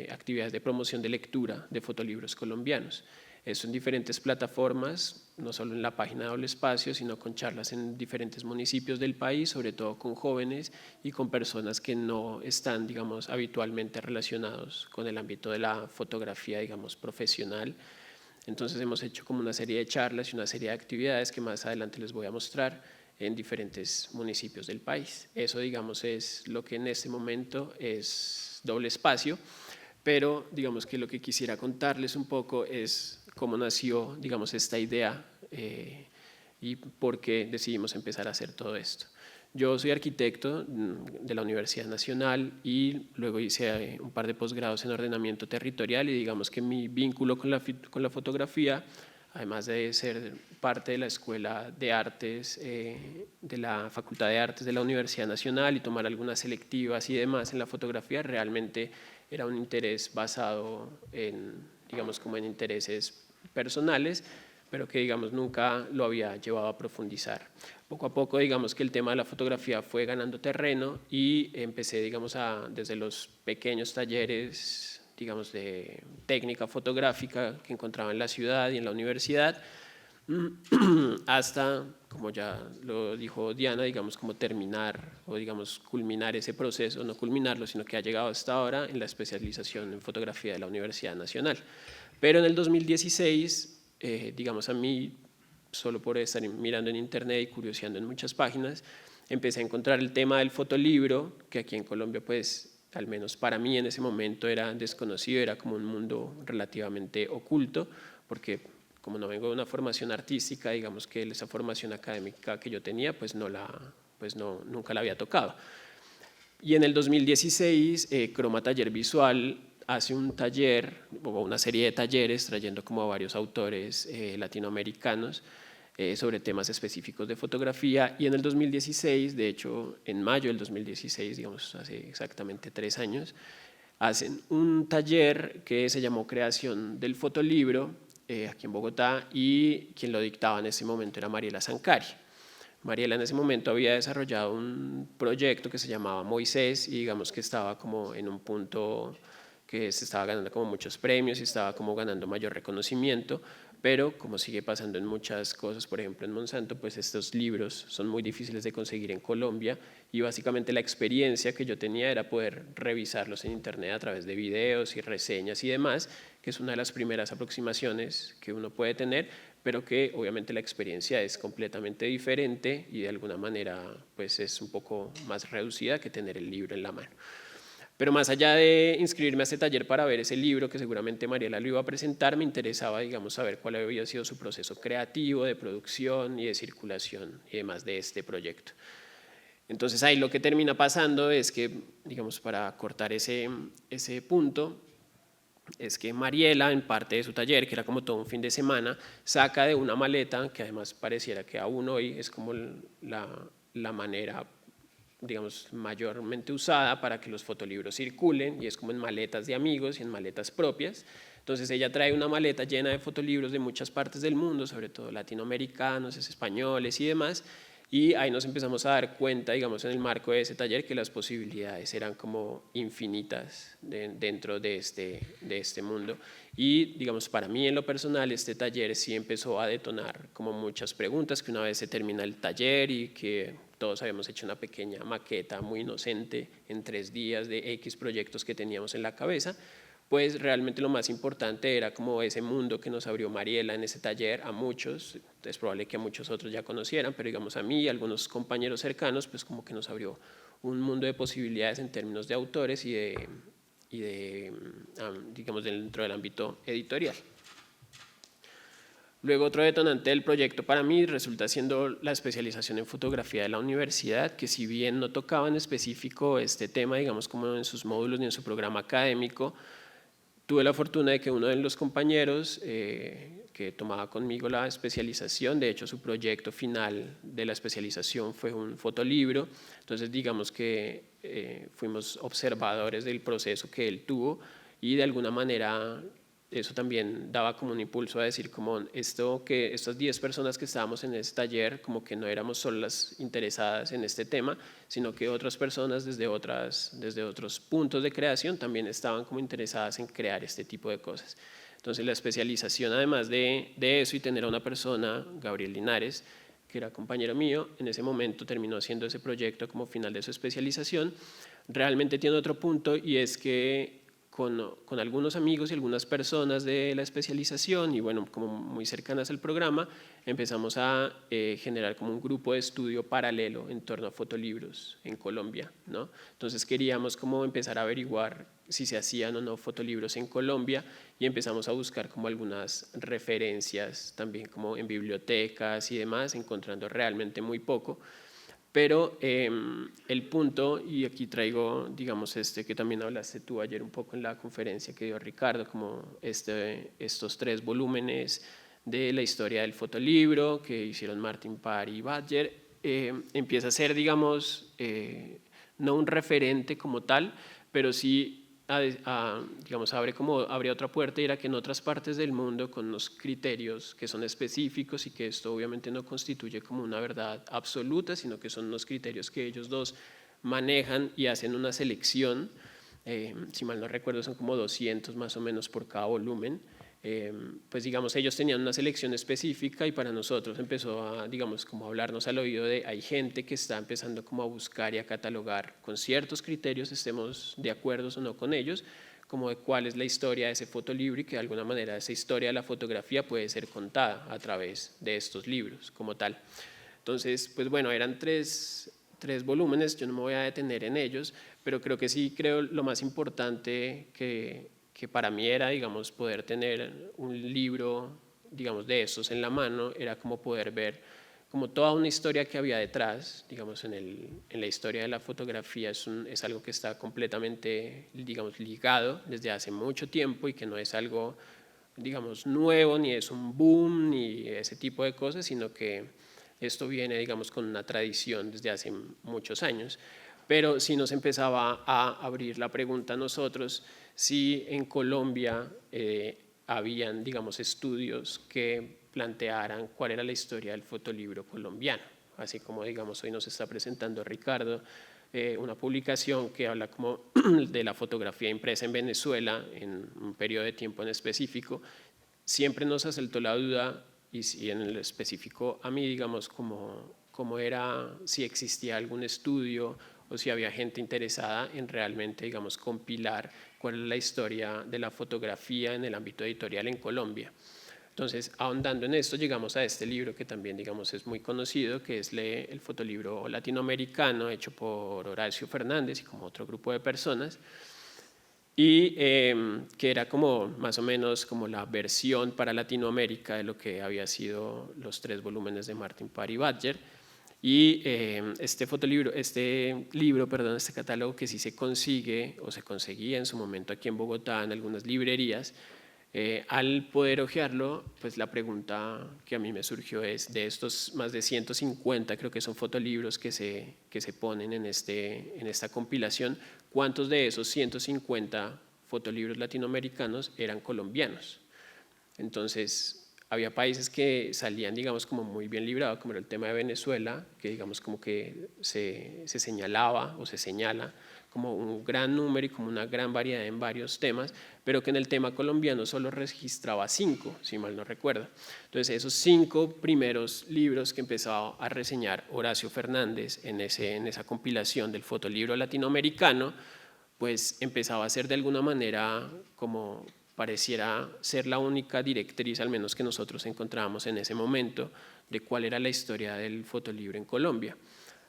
actividades de promoción de lectura de fotolibros colombianos. Eso en diferentes plataformas, no solo en la página de Doble Espacio, sino con charlas en diferentes municipios del país, sobre todo con jóvenes y con personas que no están, digamos, habitualmente relacionados con el ámbito de la fotografía, digamos, profesional. Entonces hemos hecho como una serie de charlas y una serie de actividades que más adelante les voy a mostrar en diferentes municipios del país. Eso, digamos, es lo que en este momento es Doble Espacio, pero digamos que lo que quisiera contarles un poco es cómo nació, digamos, esta idea y por qué decidimos empezar a hacer todo esto. Yo soy arquitecto de la Universidad Nacional y luego hice un par de posgrados en ordenamiento territorial y digamos que mi vínculo con la fotografía, además de ser parte de la Escuela de Artes, de la Facultad de Artes de la Universidad Nacional y tomar algunas selectivas y demás en la fotografía, realmente era un interés basado en, digamos, como en intereses personales, pero que, digamos, nunca lo había llevado a profundizar. Poco a poco, digamos, que el tema de la fotografía fue ganando terreno y empecé, digamos, desde los pequeños talleres, digamos, de técnica fotográfica que encontraba en la ciudad y en la universidad, hasta, como ya lo dijo Diana, digamos, como terminar o, digamos, culminar ese proceso, no culminarlo, sino que ha llegado hasta ahora en la especialización en fotografía de la Universidad Nacional. Pero en el 2016, digamos, a mí, solo por estar mirando en internet y curioseando en muchas páginas, empecé a encontrar el tema del fotolibro, que aquí en Colombia, pues, al menos para mí en ese momento era desconocido, era como un mundo relativamente oculto, porque como no vengo de una formación artística, digamos que esa formación académica que yo tenía, pues nunca la había tocado. Y en el 2016, Croma Taller Visual hace un taller o una serie de talleres trayendo como a varios autores latinoamericanos sobre temas específicos de fotografía, y en el 2016, de hecho en mayo del 2016, digamos hace exactamente 3 años, hacen un taller que se llamó Creación del Fotolibro aquí en Bogotá, y quien lo dictaba en ese momento era Mariela Zancari. Mariela en ese momento había desarrollado un proyecto que se llamaba Moisés y digamos que estaba como en un punto que se estaba ganando como muchos premios y estaba como ganando mayor reconocimiento, pero como sigue pasando en muchas cosas, por ejemplo en Monsanto, pues estos libros son muy difíciles de conseguir en Colombia y básicamente la experiencia que yo tenía era poder revisarlos en internet a través de videos y reseñas y demás, que es una de las primeras aproximaciones que uno puede tener, pero que obviamente la experiencia es completamente diferente y de alguna manera pues es un poco más reducida que tener el libro en la mano. Pero más allá de inscribirme a este taller para ver ese libro, que seguramente Mariela lo iba a presentar, me interesaba, digamos, saber cuál había sido su proceso creativo, de producción y de circulación y demás de este proyecto. Entonces ahí lo que termina pasando es que, digamos, para cortar ese punto, es que Mariela, en parte de su taller, que era como todo un fin de semana, saca de una maleta, que además pareciera que aún hoy es como la manera, digamos, mayormente usada para que los fotolibros circulen, y es como en maletas de amigos y en maletas propias. Entonces ella trae una maleta llena de fotolibros de muchas partes del mundo, sobre todo latinoamericanos, españoles y demás, y ahí nos empezamos a dar cuenta, digamos, en el marco de ese taller, que las posibilidades eran como infinitas dentro de este mundo. Y, digamos, para mí en lo personal, este taller sí empezó a detonar como muchas preguntas, que una vez se termina el taller y que todos habíamos hecho una pequeña maqueta muy inocente en 3 días de X proyectos que teníamos en la cabeza, pues realmente lo más importante era como ese mundo que nos abrió Mariela en ese taller a muchos. Es probable que a muchos otros ya conocieran, pero digamos a mí y a algunos compañeros cercanos, pues como que nos abrió un mundo de posibilidades en términos de autores y digamos, dentro del ámbito editorial. Luego otro detonante del proyecto para mí resulta siendo la especialización en fotografía de la universidad, que si bien no tocaba en específico este tema, digamos como en sus módulos ni en su programa académico, tuve la fortuna de que uno de los compañeros que tomaba conmigo la especialización, de hecho su proyecto final de la especialización fue un fotolibro, entonces digamos que fuimos observadores del proceso que él tuvo y de alguna manera eso también daba como un impulso a decir como que estas 10 personas que estábamos en este taller como que no éramos solo las interesadas en este tema, sino que otras personas desde otros puntos de creación también estaban como interesadas en crear este tipo de cosas. Entonces la especialización, además de eso y tener a una persona, Gabriel Linares, que era compañero mío, en ese momento terminó haciendo ese proyecto como final de su especialización, realmente tiene otro punto, y es que con algunos amigos y algunas personas de la especialización y bueno, como muy cercanas al programa, empezamos a generar como un grupo de estudio paralelo en torno a fotolibros en Colombia, ¿no? Entonces queríamos como empezar a averiguar si se hacían o no fotolibros en Colombia y empezamos a buscar como algunas referencias también como en bibliotecas y demás, encontrando realmente muy poco. Pero el punto, y aquí traigo, digamos, que también hablaste tú ayer un poco en la conferencia que dio Ricardo, como estos 3 volúmenes de la historia del fotolibro que hicieron Martin Parr y Badger, empieza a ser, digamos, no un referente como tal, pero sí digamos, abre otra puerta, y era que en otras partes del mundo con unos criterios que son específicos y que esto obviamente no constituye como una verdad absoluta, sino que son unos criterios que ellos dos manejan y hacen una selección, si mal no recuerdo son como 200 más o menos por cada volumen. Pues digamos ellos tenían una selección específica y para nosotros empezó a, digamos, como a hablarnos al oído de hay gente que está empezando como a buscar y a catalogar con ciertos criterios, estemos de acuerdo o no con ellos, como de cuál es la historia de ese fotolibro y que de alguna manera esa historia de la fotografía puede ser contada a través de estos libros como tal. Entonces, pues bueno, eran tres volúmenes, yo no me voy a detener en ellos, pero creo lo más importante que para mí era, digamos, poder tener un libro, digamos, de esos en la mano, era como poder ver como toda una historia que había detrás, digamos, en la historia de la fotografía es algo que está completamente, digamos, ligado desde hace mucho tiempo y que no es algo, digamos, nuevo, ni es un boom, ni ese tipo de cosas, sino que esto viene, digamos, con una tradición desde hace muchos años. Pero sí nos empezaba a abrir la pregunta a nosotros si en Colombia habían, digamos, estudios que plantearan cuál era la historia del fotolibro colombiano, así como, digamos, hoy nos está presentando Ricardo una publicación que habla como de la fotografía impresa en Venezuela en un periodo de tiempo en específico. siempre nos asaltó la duda, y en el específico a mí, digamos, cómo era, si existía algún estudio o si había gente interesada en realmente, digamos, compilar cuál es la historia de la fotografía en el ámbito editorial en Colombia. Entonces, ahondando en esto, llegamos a este libro que también, digamos, es muy conocido, que es el fotolibro latinoamericano hecho por Horacio Fernández y como otro grupo de personas, y que era como más o menos como la versión para Latinoamérica de lo que había sido los 3 volúmenes de Martin Parry Badger. Y este catálogo que sí se consigue o se conseguía en su momento aquí en Bogotá en algunas librerías, al poder hojearlo, pues la pregunta que a mí me surgió es, de estos más de 150, creo que son fotolibros que se ponen en esta compilación, ¿cuántos de esos 150 fotolibros latinoamericanos eran colombianos? Entonces, había países que salían, digamos, como muy bien librados, como era el tema de Venezuela, que digamos como que se señalaba o se señala como un gran número y como una gran variedad en varios temas, pero que en el tema colombiano solo registraba 5, si mal no recuerdo. Entonces, esos 5 primeros libros que empezaba a reseñar Horacio Fernández en esa compilación del fotolibro latinoamericano, pues empezaba a ser de alguna manera como pareciera ser la única directriz, al menos que nosotros encontrábamos en ese momento, de cuál era la historia del fotolibro en Colombia.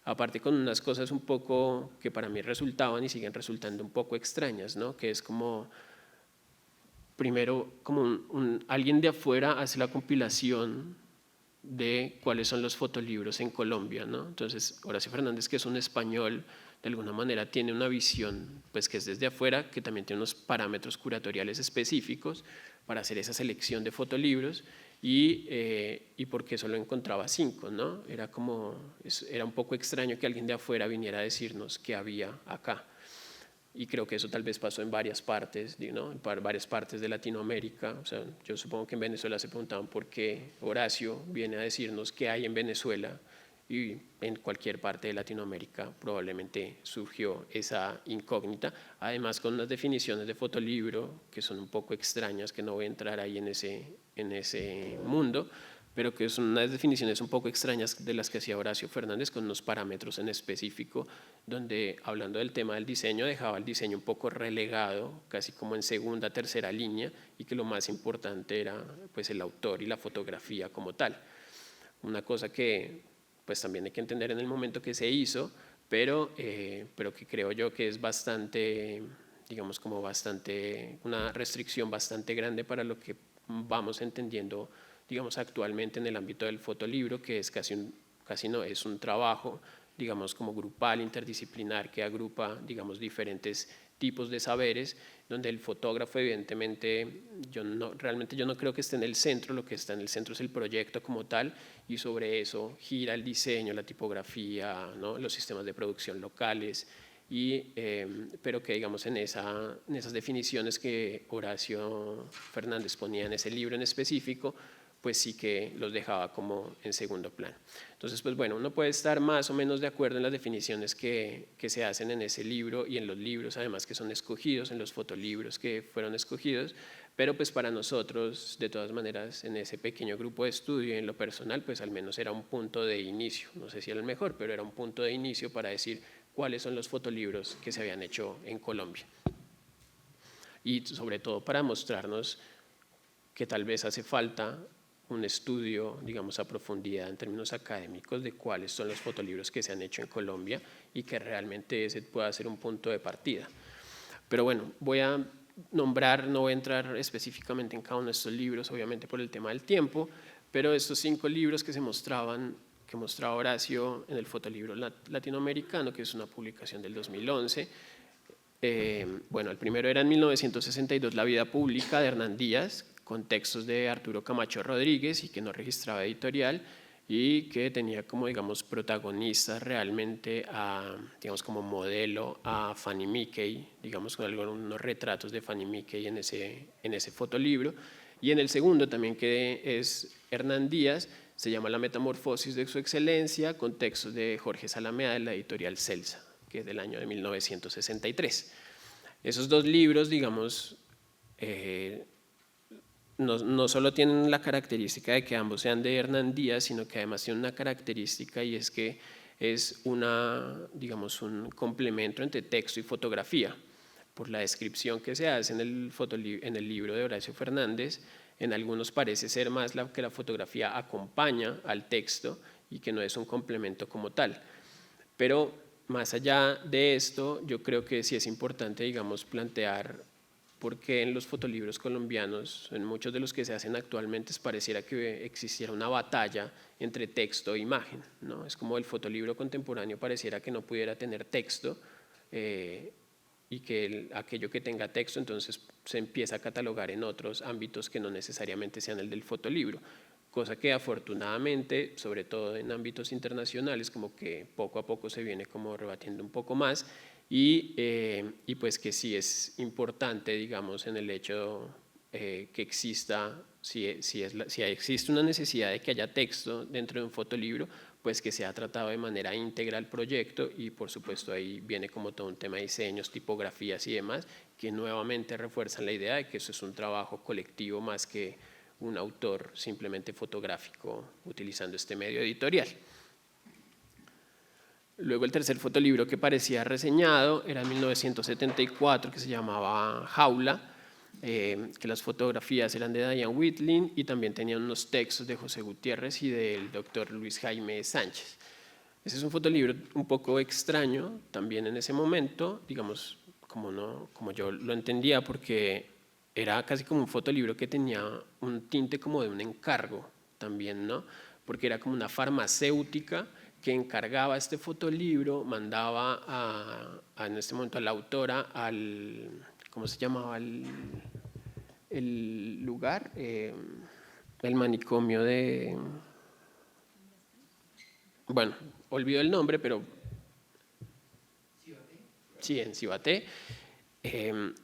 Aparte con unas cosas un poco que para mí resultaban y siguen resultando un poco extrañas, ¿no? Que es como, primero, como alguien de afuera hace la compilación de cuáles son los fotolibros en Colombia, ¿no? Entonces, Horacio Fernández, que es un español, de alguna manera tiene una visión pues, que es desde afuera, que también tiene unos parámetros curatoriales específicos para hacer esa selección de fotolibros y porque solo encontraba 5, ¿no? Era un poco extraño que alguien de afuera viniera a decirnos qué había acá. Y creo que eso tal vez pasó en varias partes, ¿no? En varias partes de Latinoamérica. O sea, yo supongo que en Venezuela se preguntaban por qué Horacio viene a decirnos qué hay en Venezuela, y en cualquier parte de Latinoamérica probablemente surgió esa incógnita, además con unas definiciones de fotolibro que son un poco extrañas, que no voy a entrar ahí en ese mundo, pero que son unas definiciones un poco extrañas de las que hacía Horacio Fernández con unos parámetros en específico, donde hablando del tema del diseño dejaba el diseño un poco relegado, casi como en segunda, tercera línea, y que lo más importante era pues, el autor y la fotografía como tal. Una cosa que pues también hay que entender en el momento que se hizo, pero que creo yo que es bastante, digamos como una restricción bastante grande para lo que vamos entendiendo, digamos actualmente en el ámbito del fotolibro, que es es un trabajo, digamos como grupal, interdisciplinar, que agrupa, digamos, diferentes tipos de saberes, donde el fotógrafo evidentemente, realmente yo no creo que esté en el centro, lo que está en el centro es el proyecto como tal, y sobre eso gira el diseño, la tipografía, ¿no? Los sistemas de producción locales, pero que digamos en esas definiciones que Horacio Fernández ponía en ese libro en específico, pues sí que los dejaba como en segundo plano. Entonces, pues bueno, uno puede estar más o menos de acuerdo en las definiciones que se hacen en ese libro y en los libros, además que son escogidos, en los fotolibros que fueron escogidos, pero pues para nosotros, de todas maneras, en ese pequeño grupo de estudio y en lo personal, pues al menos era un punto de inicio, no sé si era el mejor, pero era un punto de inicio para decir cuáles son los fotolibros que se habían hecho en Colombia. Y sobre todo para mostrarnos que tal vez hace falta un estudio, digamos, a profundidad en términos académicos de cuáles son los fotolibros que se han hecho en Colombia y que realmente ese pueda ser un punto de partida. Pero bueno, voy a nombrar, no voy a entrar específicamente en cada uno de estos libros, obviamente por el tema del tiempo, pero estos 5 libros que mostraba Horacio en el fotolibro latinoamericano, que es una publicación del 2011, bueno, el primero era en 1962, La vida pública, de Hernán Díaz, con textos de Arturo Camacho Rodríguez y que no registraba editorial y que tenía como, digamos, protagonistas realmente, digamos, como modelo a Fanny Mickey, digamos, con algunos retratos de Fanny Mickey en ese fotolibro. Y en el segundo también, que es Hernán Díaz, se llama La metamorfosis de su excelencia, con textos de Jorge Salamea de la editorial Celsa, que es del año de 1963. Esos 2 libros, digamos, no solo tienen la característica de que ambos sean de Hernán Díaz, sino que además tienen una característica, y es que es digamos, un complemento entre texto y fotografía. Por la descripción que se hace en el libro de Horacio Fernández, en algunos parece ser más que la fotografía acompaña al texto y que no es un complemento como tal. Pero más allá de esto, yo creo que sí es importante, digamos, plantear por qué en los fotolibros colombianos, en muchos de los que se hacen actualmente, pareciera que existiera una batalla entre texto e imagen, ¿no? Es como el fotolibro contemporáneo pareciera que no pudiera tener texto, y que aquello que tenga texto entonces se empieza a catalogar en otros ámbitos que no necesariamente sean el del fotolibro, cosa que afortunadamente, sobre todo en ámbitos internacionales, como que poco a poco se viene como rebatiendo un poco más, y pues que sí es importante, digamos, en el hecho que exista, si existe una necesidad de que haya texto dentro de un fotolibro, pues que se ha tratado de manera íntegra el proyecto, y por supuesto ahí viene como todo un tema de diseños, tipografías y demás, que nuevamente refuerzan la idea de que eso es un trabajo colectivo más que un autor simplemente fotográfico utilizando este medio editorial. Luego el tercer fotolibro que parecía reseñado era en 1974, que se llamaba Jaula, que las fotografías eran de Diane Whitlin y también tenían unos textos de José Gutiérrez y del doctor Luis Jaime Sánchez. Ese es un fotolibro un poco extraño también en ese momento, digamos, como yo lo entendía, porque era casi como un fotolibro que tenía un tinte como de un encargo también, ¿no? Porque era como una farmacéutica que encargaba este fotolibro, mandaba en este momento a la autora ¿cómo se llamaba el lugar? El manicomio bueno, olvido el nombre, pero sí, en Cibaté.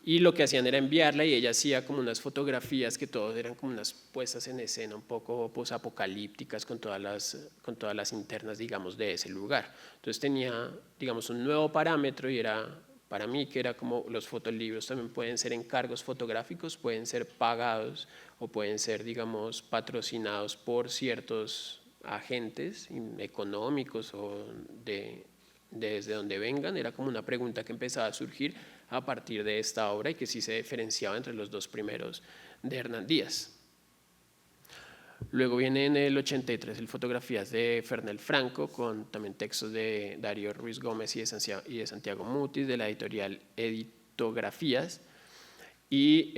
Y lo que hacían era enviarla, y ella hacía como unas fotografías que todos eran como unas puestas en escena un poco posapocalípticas con todas las internas, digamos, de ese lugar. Entonces tenía, digamos, un nuevo parámetro, y era para mí que era como los fotolibros también pueden ser encargos fotográficos, pueden ser pagados o pueden ser, digamos, patrocinados por ciertos agentes económicos o desde donde vengan. Era como una pregunta que empezaba a surgir a partir de esta obra y que sí se diferenciaba entre los dos primeros de Hernán Díaz. Luego viene en el 83 el Fotografías de Fernel Franco, con también textos de Darío Ruiz Gómez y de Santiago Mutis, de la editorial Editografías. Y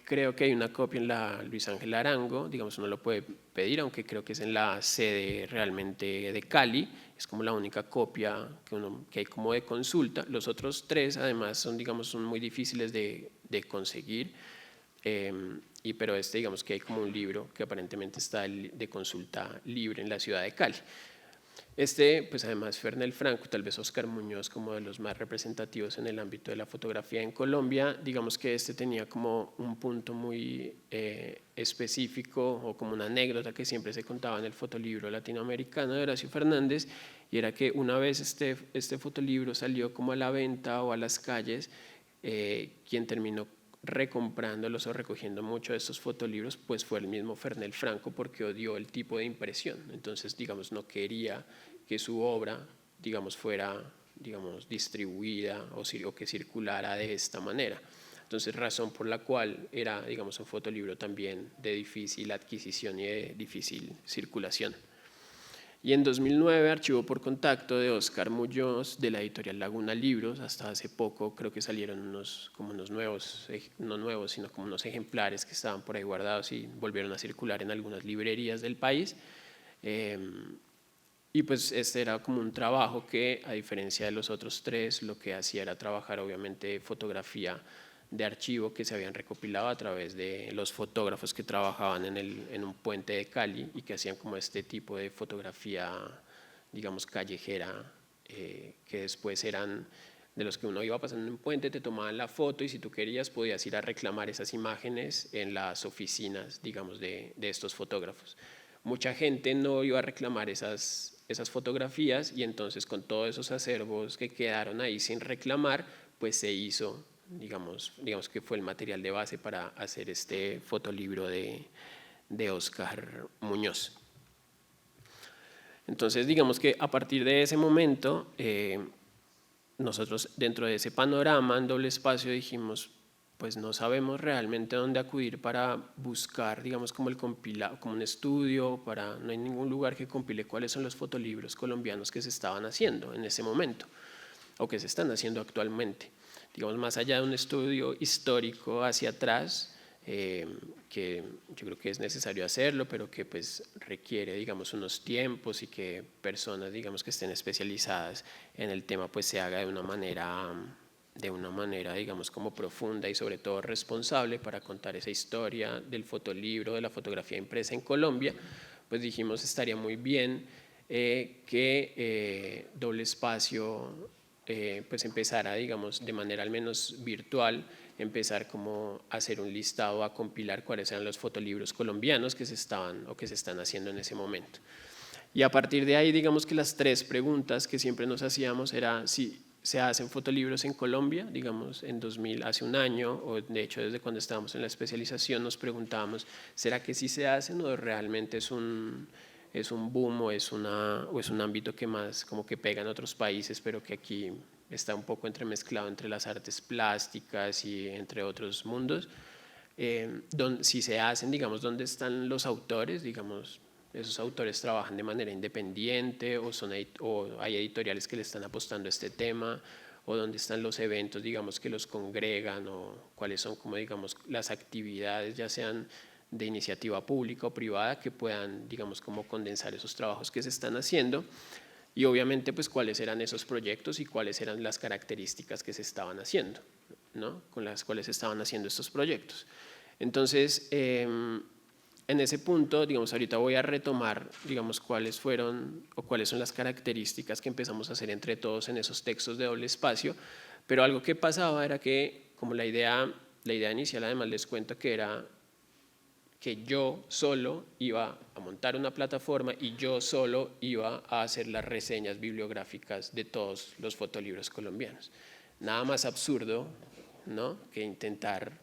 creo que hay una copia en la Luis Ángel Arango, digamos, uno lo puede pedir, aunque creo que es en la sede realmente de Cali, es como la única copia que hay como de consulta. Los otros tres además son muy difíciles de conseguir, pero digamos que hay como un libro que aparentemente está de consulta libre en la ciudad de Cali. Pues además Fernel Franco, tal vez Oscar Muñoz, como de los más representativos en el ámbito de la fotografía en Colombia, digamos que tenía como un punto muy específico, o como una anécdota que siempre se contaba en el fotolibro latinoamericano de Horacio Fernández, y era que una vez este fotolibro salió como a la venta o a las calles, quien terminó recomprándolos o recogiendo mucho de estos fotolibros pues fue el mismo Fernel Franco, porque odió el tipo de impresión. Entonces, digamos, no quería que su obra, digamos, fuera, digamos, distribuida o que circulara de esta manera. Entonces, razón por la cual era, digamos, un fotolibro también de difícil adquisición y de difícil circulación. Y en 2009, Archivo por Contacto de Oscar Muñoz, de la editorial Laguna Libros. Hasta hace poco creo que salieron unos nuevos, no nuevos, sino como unos ejemplares que estaban por ahí guardados y volvieron a circular en algunas librerías del país. Y pues era como un trabajo que, a diferencia de los otros tres, lo que hacía era trabajar obviamente fotografía de archivo que se habían recopilado a través de los fotógrafos que trabajaban en un puente de Cali y que hacían como este tipo de fotografía, digamos, callejera, que después eran de los que uno iba pasando en un puente, te tomaban la foto y si tú querías podías ir a reclamar esas imágenes en las oficinas, digamos, de estos fotógrafos. Mucha gente no iba a reclamar esas fotografías, y entonces con todos esos acervos que quedaron ahí sin reclamar, pues se hizo, digamos que fue el material de base para hacer este fotolibro de Oscar Muñoz. Entonces, digamos que a partir de ese momento, nosotros dentro de ese panorama en doble espacio dijimos, pues no sabemos realmente dónde acudir para buscar, digamos, como como un estudio, no hay ningún lugar que compile cuáles son los fotolibros colombianos que se estaban haciendo en ese momento o que se están haciendo actualmente. Digamos, más allá de un estudio histórico hacia atrás, que yo creo que es necesario hacerlo, pero que pues requiere, digamos, unos tiempos y que personas, digamos, que estén especializadas en el tema, pues se haga de una manera, digamos, como profunda y sobre todo responsable para contar esa historia del fotolibro, de la fotografía impresa en Colombia. Pues dijimos, estaría muy bien que Doble Espacio pues empezara, digamos, de manera al menos virtual, empezar como a hacer un listado, a compilar cuáles eran los fotolibros colombianos que se estaban o que se están haciendo en ese momento. Y a partir de ahí, digamos que las 3 preguntas que siempre nos hacíamos era si se hacen fotolibros en Colombia, digamos en 2000, hace un año, o de hecho desde cuando estábamos en la especialización nos preguntábamos, ¿será que sí se hacen o realmente es un boom o es un ámbito que más como que pega en otros países, pero que aquí está un poco entremezclado entre las artes plásticas y entre otros mundos? Si se hacen, digamos, ¿dónde están los autores? Digamos, ¿esos autores trabajan de manera independiente o hay editoriales que le están apostando a este tema? ¿O dónde están los eventos, digamos, que los congregan? ¿O cuáles son, como digamos, las actividades, ya sean de iniciativa pública o privada, que puedan, digamos, como condensar esos trabajos que se están haciendo? Y obviamente, pues, cuáles eran esos proyectos y cuáles eran las características que se estaban haciendo, ¿no? Con las cuales se estaban haciendo estos proyectos. Entonces, en ese punto, digamos, ahorita voy a retomar, digamos, cuáles fueron o cuáles son las características que empezamos a hacer entre todos en esos textos de Doble Espacio, pero algo que pasaba era que, como la idea inicial, además les cuento que era que yo solo iba a montar una plataforma y yo solo iba a hacer las reseñas bibliográficas de todos los fotolibros colombianos. Nada más absurdo, ¿no?, que intentar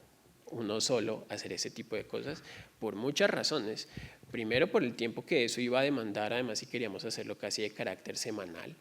uno solo hacer ese tipo de cosas, por muchas razones. Primero, por el tiempo que eso iba a demandar, además si queríamos hacerlo casi de carácter semanal.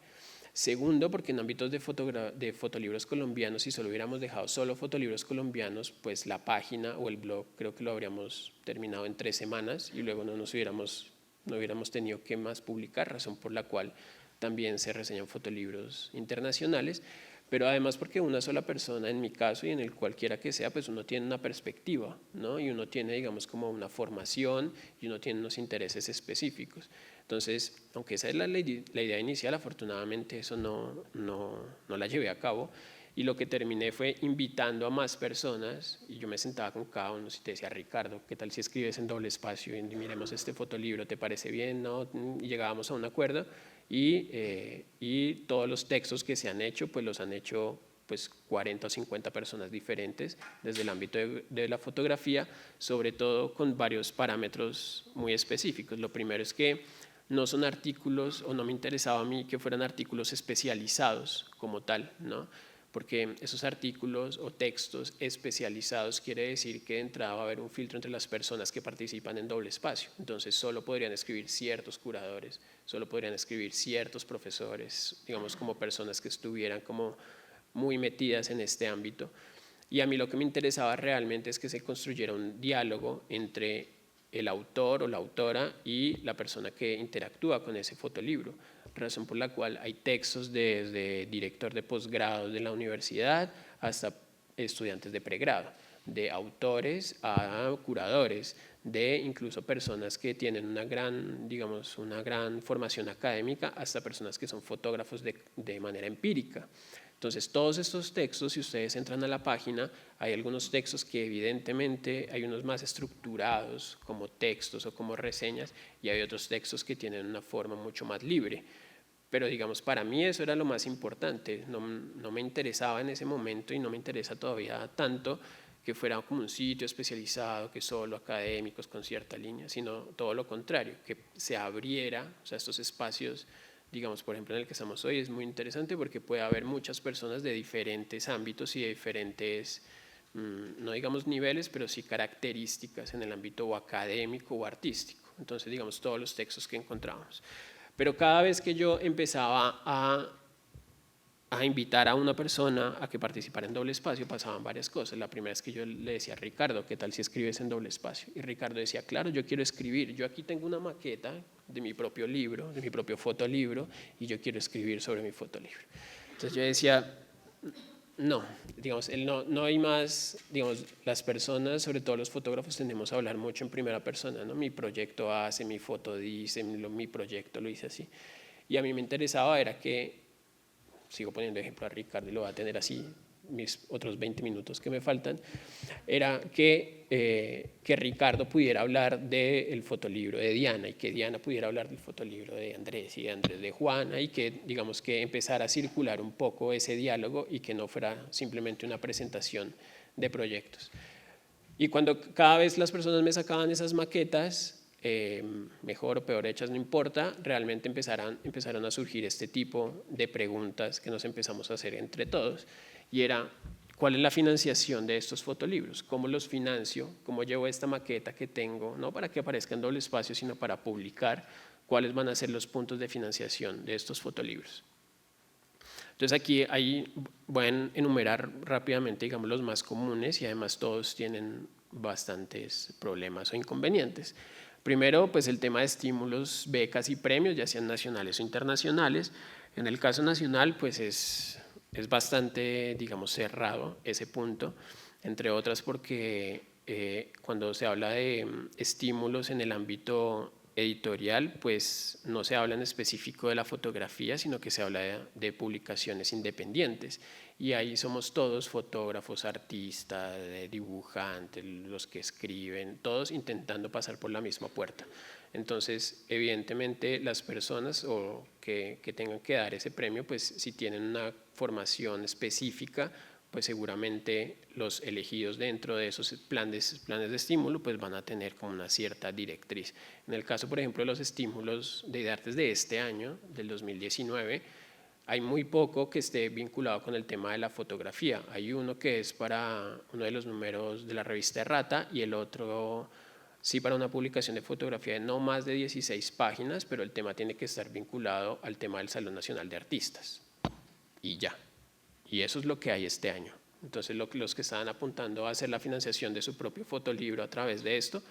Segundo, porque en ámbitos de fotolibros colombianos, si solo hubiéramos dejado solo fotolibros colombianos, pues la página o el blog creo que lo habríamos terminado en 3 semanas y luego no hubiéramos tenido que más publicar, razón por la cual también se reseñan fotolibros internacionales, pero además porque una sola persona, en mi caso y en el cualquiera que sea, pues uno tiene una perspectiva, ¿no? Y uno tiene, digamos, como una formación y uno tiene unos intereses específicos. Entonces, aunque esa es la idea inicial, afortunadamente eso no la llevé a cabo, y lo que terminé fue invitando a más personas, y yo me sentaba con cada uno y te decía, Ricardo, ¿qué tal si escribes en Doble Espacio y miremos este fotolibro? ¿Te parece bien? ¿No? Y llegábamos a un acuerdo, y todos los textos que se han hecho, pues los han hecho pues 40 o 50 personas diferentes desde el ámbito de la fotografía, sobre todo con varios parámetros muy específicos. Lo primero es que no son artículos, o no me interesaba a mí que fueran artículos especializados como tal, ¿no? Porque esos artículos o textos especializados quiere decir que de entrada va a haber un filtro entre las personas que participan en Doble Espacio. Entonces solo podrían escribir ciertos curadores, solo podrían escribir ciertos profesores, digamos, como personas que estuvieran como muy metidas en este ámbito. Y a mí lo que me interesaba realmente es que se construyera un diálogo entre el autor o la autora y la persona que interactúa con ese fotolibro, razón por la cual hay textos desde director de posgrados de la universidad hasta estudiantes de pregrado, de autores a curadores, de incluso personas que tienen una gran formación académica hasta personas que son fotógrafos de manera empírica. Entonces, todos estos textos, si ustedes entran a la página, hay algunos textos que evidentemente hay unos más estructurados como textos o como reseñas, y hay otros textos que tienen una forma mucho más libre. Pero digamos, para mí eso era lo más importante. No me interesaba en ese momento y no me interesa todavía tanto que fuera como un sitio especializado, que solo académicos con cierta línea, sino todo lo contrario, que se abriera, o sea, estos espacios, digamos, por ejemplo, en el que estamos hoy, es muy interesante porque puede haber muchas personas de diferentes ámbitos y de diferentes, no digamos niveles, pero sí características en el ámbito o académico o artístico. Entonces, digamos, todos los textos que encontrábamos. Pero cada vez que yo empezaba a invitar a una persona a que participara en Doble Espacio, pasaban varias cosas. La primera es que yo le decía a Ricardo, ¿qué tal si escribes en Doble Espacio? Y Ricardo decía, claro, yo quiero escribir, yo aquí tengo una maqueta de mi propio libro, de mi propio fotolibro, y yo quiero escribir sobre mi fotolibro. Entonces yo decía, no, digamos, no hay más, digamos, las personas, sobre todo los fotógrafos, tendemos a hablar mucho en primera persona, ¿no? Mi proyecto hace, mi foto dice, mi proyecto lo hice así. Y a mí me interesaba era que, sigo poniendo ejemplo a Ricardo y lo voy a tener así mis otros 20 minutos que me faltan, era que Ricardo pudiera hablar del fotolibro de Diana y que Diana pudiera hablar del fotolibro de Andrés y de Andrés de Juana y que, digamos, que empezara a circular un poco ese diálogo y que no fuera simplemente una presentación de proyectos. Y cuando cada vez las personas me sacaban esas maquetas, mejor o peor hechas, no importa, realmente empezaron a surgir este tipo de preguntas que nos empezamos a hacer entre todos, y era, ¿cuál es la financiación de estos fotolibros? ¿Cómo los financio? ¿Cómo llevo esta maqueta que tengo? No para que aparezca en Doble Espacio, sino para publicar. ¿Cuáles van a ser los puntos de financiación de estos fotolibros? Entonces aquí voy a enumerar rápidamente, digamos, los más comunes, y además todos tienen bastantes problemas o inconvenientes. Primero, pues el tema de estímulos, becas y premios, ya sean nacionales o internacionales. En el caso nacional, pues es bastante, digamos, cerrado ese punto, entre otras porque cuando se habla de estímulos en el ámbito editorial, pues no se habla en específico de la fotografía, sino que se habla de publicaciones independientes. Y ahí somos todos fotógrafos, artistas, dibujantes, los que escriben, todos intentando pasar por la misma puerta. Entonces, evidentemente, las personas que tengan que dar ese premio, pues si tienen una formación específica, pues seguramente los elegidos dentro de esos planes de estímulo pues van a tener como una cierta directriz. En el caso, por ejemplo, de los estímulos de artes de este año, del 2019, hay muy poco que esté vinculado con el tema de la fotografía. Hay uno que es para uno de los números de la revista Errata y el otro sí para una publicación de fotografía de no más de 16 páginas, pero el tema tiene que estar vinculado al tema del Salón Nacional de Artistas. Y ya. Y eso es lo que hay este año. Entonces los que estaban apuntando a hacer la financiación de su propio fotolibro a través de esto,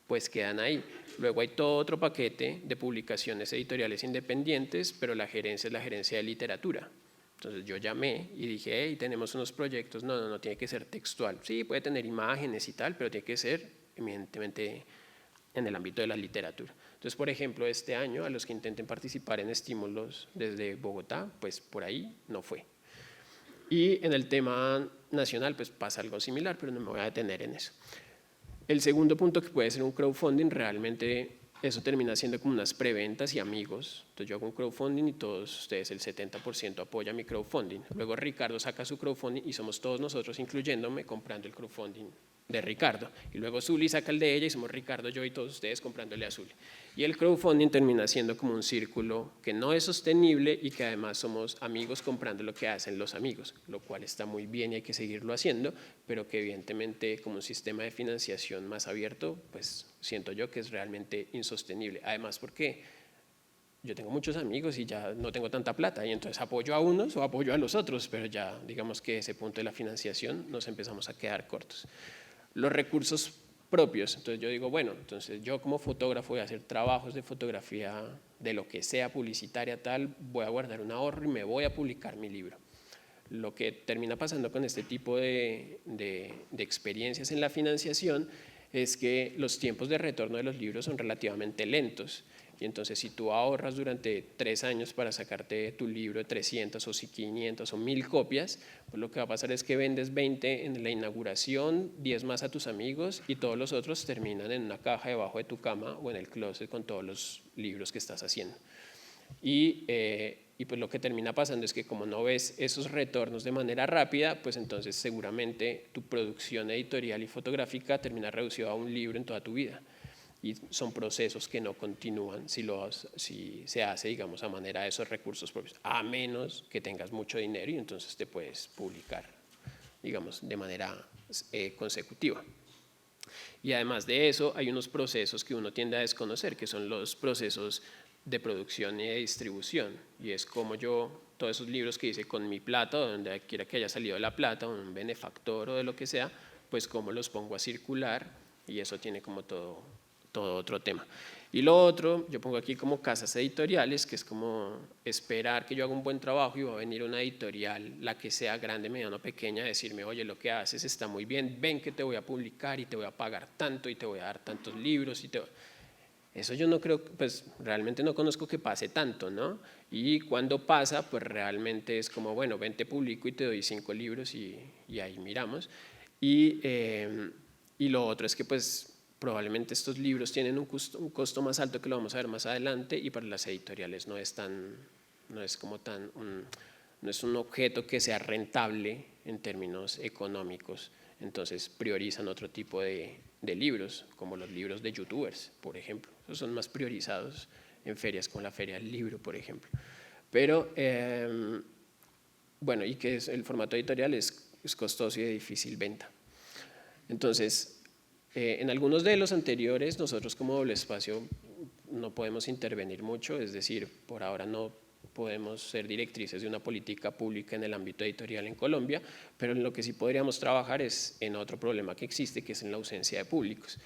pues quedan ahí. Luego hay todo otro paquete de publicaciones editoriales independientes, pero la gerencia es la gerencia de literatura. Entonces yo llamé y dije, hey, tenemos unos proyectos, no tiene que ser textual. Sí, puede tener imágenes y tal, pero tiene que ser evidentemente en el ámbito de la literatura. Entonces, por ejemplo, este año a los que intenten participar en estímulos desde Bogotá, pues por ahí no fue. Y en el tema nacional pues pasa algo similar, pero no me voy a detener en eso. El segundo punto, que puede ser un crowdfunding, realmente eso termina siendo como unas preventas y amigos. Entonces yo hago un crowdfunding y todos ustedes, el 70% apoya mi crowdfunding. Luego Ricardo saca su crowdfunding y somos todos nosotros, incluyéndome, comprando el crowdfunding de Ricardo. Y luego Zuli saca el de ella y somos Ricardo, yo y todos ustedes comprándole a Zuli. Y el crowdfunding termina siendo como un círculo que no es sostenible y que además somos amigos comprando lo que hacen los amigos, lo cual está muy bien y hay que seguirlo haciendo, pero que evidentemente como un sistema de financiación más abierto, pues siento yo que es realmente insostenible. Además porque yo tengo muchos amigos y ya no tengo tanta plata y entonces apoyo a unos o apoyo a los otros, pero ya digamos que ese punto de la financiación nos empezamos a quedar cortos. Los recursos propios, entonces yo digo, bueno, entonces yo como fotógrafo voy a hacer trabajos de fotografía de lo que sea, publicitaria, tal, voy a guardar un ahorro y me voy a publicar mi libro. Lo que termina pasando con este tipo de experiencias en la financiación es que los tiempos de retorno de los libros son relativamente lentos. Y entonces si tú ahorras durante 3 años para sacarte tu libro de 300 o 500 o 1000 copias, pues lo que va a pasar es que vendes 20 en la inauguración, 10 más a tus amigos y todos los otros terminan en una caja debajo de tu cama o en el closet con todos los libros que estás haciendo. Y pues lo que termina pasando es que como no ves esos retornos de manera rápida, pues entonces seguramente tu producción editorial y fotográfica termina reducida a un libro en toda tu vida. y son procesos que no continúan si se hace, digamos, a manera de esos recursos propios, a menos que tengas mucho dinero y entonces te puedes publicar, digamos, de manera consecutiva. Y además de eso, hay unos procesos que uno tiende a desconocer, que son los procesos de producción y de distribución. Y es como yo, todos esos libros que hice con mi plata, o donde quiera que haya salido la plata, un benefactor o de lo que sea, pues cómo los pongo a circular, y eso tiene como todo otro tema. Y lo otro, yo pongo aquí como casas editoriales, que es como esperar que yo haga un buen trabajo y va a venir una editorial, la que sea grande, mediana o pequeña, a decirme, oye, lo que haces está muy bien, ven que te voy a publicar y te voy a pagar tanto y te voy a dar tantos libros. Eso yo no creo, pues realmente no conozco que pase tanto, ¿no? Y cuando pasa, pues realmente es como, bueno, ven, te publico y te doy 5 libros y ahí miramos. Y lo otro es que pues probablemente estos libros tienen un costo más alto, que lo vamos a ver más adelante, y para las editoriales no es un objeto que sea rentable en términos económicos. Entonces priorizan otro tipo de libros, como los libros de youtubers, por ejemplo. Esos son más priorizados en ferias, como la Feria del Libro, por ejemplo. Pero, bueno, y que el formato editorial es costoso y de difícil venta. Entonces, en algunos de los anteriores, nosotros como Doble Espacio no podemos intervenir mucho, es decir, por ahora no podemos ser directrices de una política pública en el ámbito editorial en Colombia, pero en lo que sí podríamos trabajar es en otro problema que existe, que es en la ausencia de públicos.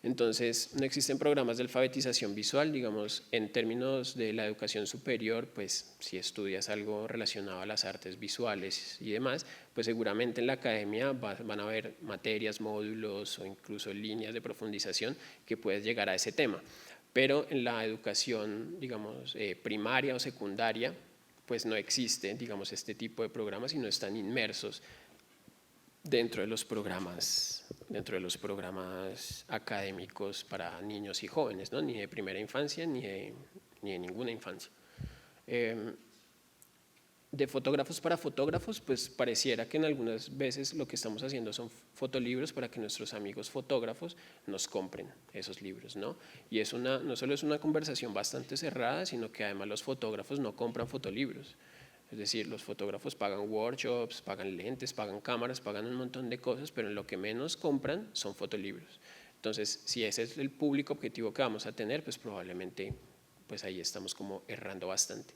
Entonces, no existen programas de alfabetización visual, digamos, en términos de la educación superior, pues si estudias algo relacionado a las artes visuales y demás, pues seguramente en la academia van a haber materias, módulos o incluso líneas de profundización que puedes llegar a ese tema. Pero en la educación, digamos, primaria o secundaria, pues no existe, digamos, este tipo de programas y no están inmersos dentro de los programas académicos para niños y jóvenes, ¿no? Ni de primera infancia ni de ninguna infancia. De fotógrafos para fotógrafos, pues pareciera que en algunas veces lo que estamos haciendo son fotolibros para que nuestros amigos fotógrafos nos compren esos libros, ¿no? Y no solo es una conversación bastante cerrada, sino que además los fotógrafos no compran fotolibros. Es decir, los fotógrafos pagan workshops, pagan lentes, pagan cámaras, pagan un montón de cosas, pero en lo que menos compran son fotolibros. Entonces, si ese es el público objetivo que vamos a tener, pues probablemente pues ahí estamos como errando bastante.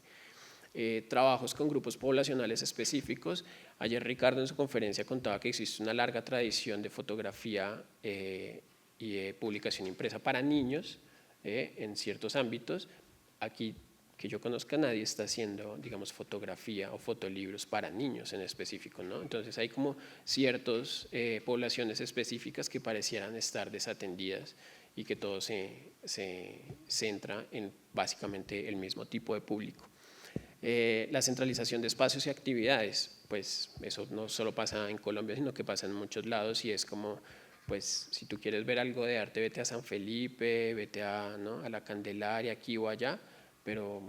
Trabajos con grupos poblacionales específicos. Ayer Ricardo en su conferencia contaba que existe una larga tradición de fotografía y de publicación impresa para niños en ciertos ámbitos. Aquí, que yo conozca, nadie está haciendo, digamos, fotografía o fotolibros para niños en específico, ¿no? Entonces hay como ciertas poblaciones específicas que parecieran estar desatendidas y que todo se centra en básicamente el mismo tipo de público. La centralización de espacios y actividades, pues eso no solo pasa en Colombia, sino que pasa en muchos lados, y es como, pues si tú quieres ver algo de arte, vete a San Felipe, vete ¿no? a la Candelaria, aquí o allá, pero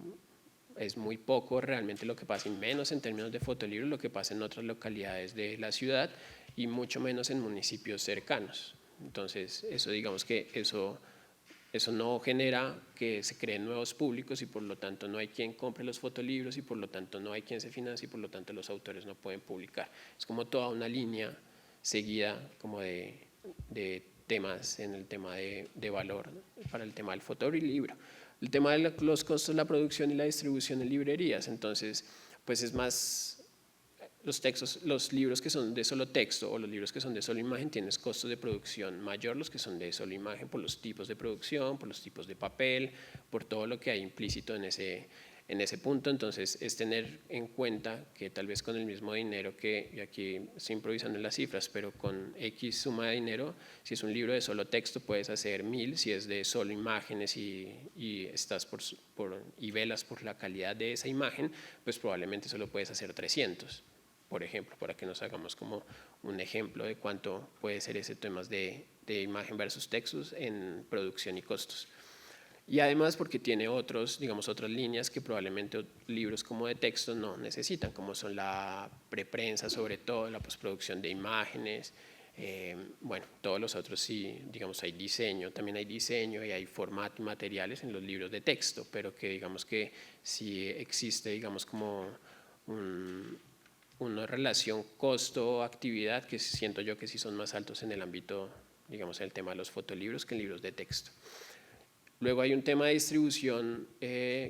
es muy poco realmente lo que pasa, y menos en términos de fotolibros, lo que pasa en otras localidades de la ciudad y mucho menos en municipios cercanos. Entonces, eso digamos que eso no genera que se creen nuevos públicos y por lo tanto no hay quien compre los fotolibros y por lo tanto no hay quien se financie y por lo tanto los autores no pueden publicar. Es como toda una línea seguida como de temas en el tema de valor, ¿no? Para el tema del fotolibro. El tema de los costos, la producción y la distribución en librerías, entonces pues es más, los libros que son de solo texto o los libros que son de solo imagen tienen costos de producción mayor, los que son de solo imagen, por los tipos de producción, por los tipos de papel, por todo lo que hay implícito en ese punto. Entonces es tener en cuenta que tal vez con el mismo dinero y aquí estoy improvisando en las cifras, pero con X suma de dinero, si es un libro de solo texto puedes hacer 1000, si es de solo imágenes y estás y velas por la calidad de esa imagen, pues probablemente solo puedes hacer 300. Por ejemplo, para que nos hagamos como un ejemplo de cuánto puede ser ese tema de imagen versus textos en producción y costos. Y además porque tiene otras líneas que probablemente libros como de texto no necesitan, como son la preprensa, sobre todo la postproducción de imágenes, Bueno, todos los otros sí, digamos, hay diseño, también hay diseño y hay formato y materiales en los libros de texto, pero que digamos que sí existe, digamos, como una relación costo-actividad que siento yo que sí son más altos en el ámbito, digamos, en el tema de los fotolibros que en libros de texto. Luego hay un tema de distribución,